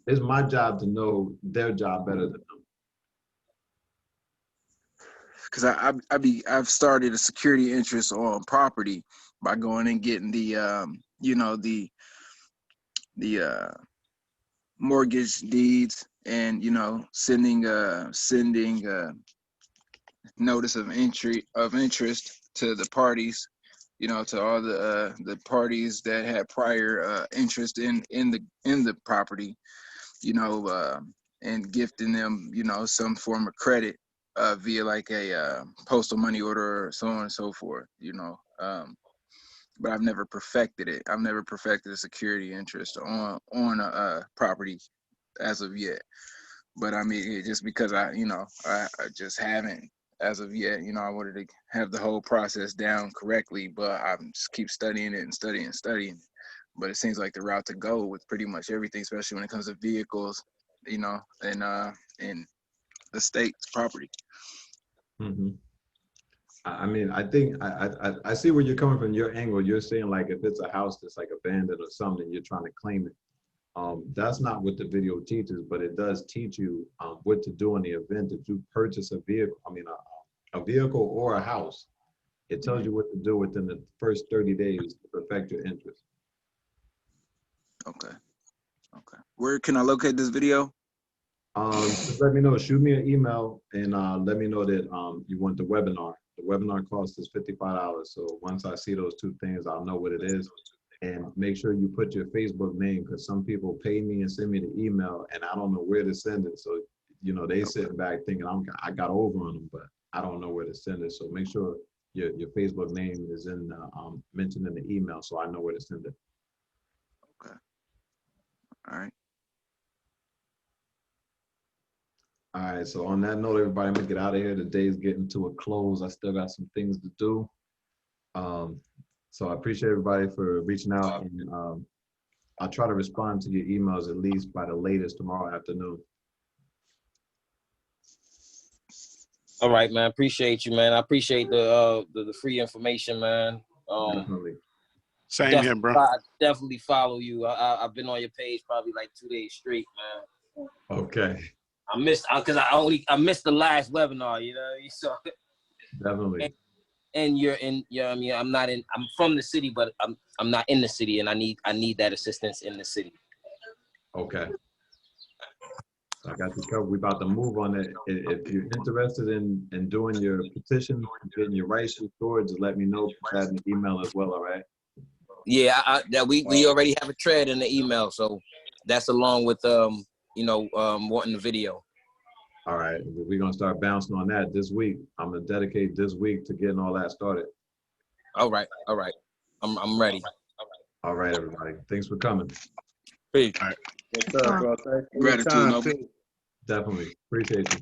it's my job to know their job better than them. Because I've started a security interest on property by going and getting the mortgage deeds, and sending notice of interest to the parties, to all the parties that had prior interest in the property, and gifting them some form of credit via like a postal money order or so on and so forth, but I've never perfected it. I've never perfected a security interest on a property as of yet. But I mean, just because I just haven't as of yet. I wanted to have the whole process down correctly, but I just keep studying it and studying and studying. But it seems like the route to go with pretty much everything, especially when it comes to vehicles, and the state's property. Mm-hmm. I mean, I think I see where you're coming from. Your angle, you're saying like if it's a house that's like abandoned or something, you're trying to claim it. That's not what the video teaches, but it does teach you what to do in the event that you purchase a vehicle. I mean, a vehicle or a house. It tells you what to do within the first 30 days to perfect your interest. Okay. Where can I locate this video? Just let me know. Shoot me an email and let me know that you want the webinar. The webinar cost is $55. So once I see those two things, I'll know what it is. And make sure you put your Facebook name, because some people pay me and send me the email and I don't know where to send it. So, they sitting back thinking I got over on them, but I don't know where to send it. So make sure your Facebook name is mentioned in the email so I know where to send it. Okay. All right. All right, so on that note, everybody, I'm gonna get out of here. The day's getting to a close. I still got some things to do. So I appreciate everybody for reaching out and I'll try to respond to your emails at least by the latest tomorrow afternoon. All right, man. Appreciate you, man. I appreciate the free information, man. Definitely. Same here, bro. I definitely follow you. I've been on your page probably like 2 days straight, man. Okay. I missed the last webinar, you know. So definitely. And you're in, you know what I mean? I'm from the city, but I'm not in the city, and I need that assistance in the city. Okay. I got you covered. We're about to move on it. If you're interested in doing your petition, getting your rights restored, just let me know. Put that in the email as well, all right? Yeah, we already have a thread in the email, so that's along with wanting the video. All right, we're gonna start bouncing on that this week. I'm gonna dedicate this week to getting all that started. All right. I'm ready. All right, everybody. Thanks for coming. Peace. What's up, bro? Thanks for your Gratitude, time, Noble. too. Definitely. Appreciate you.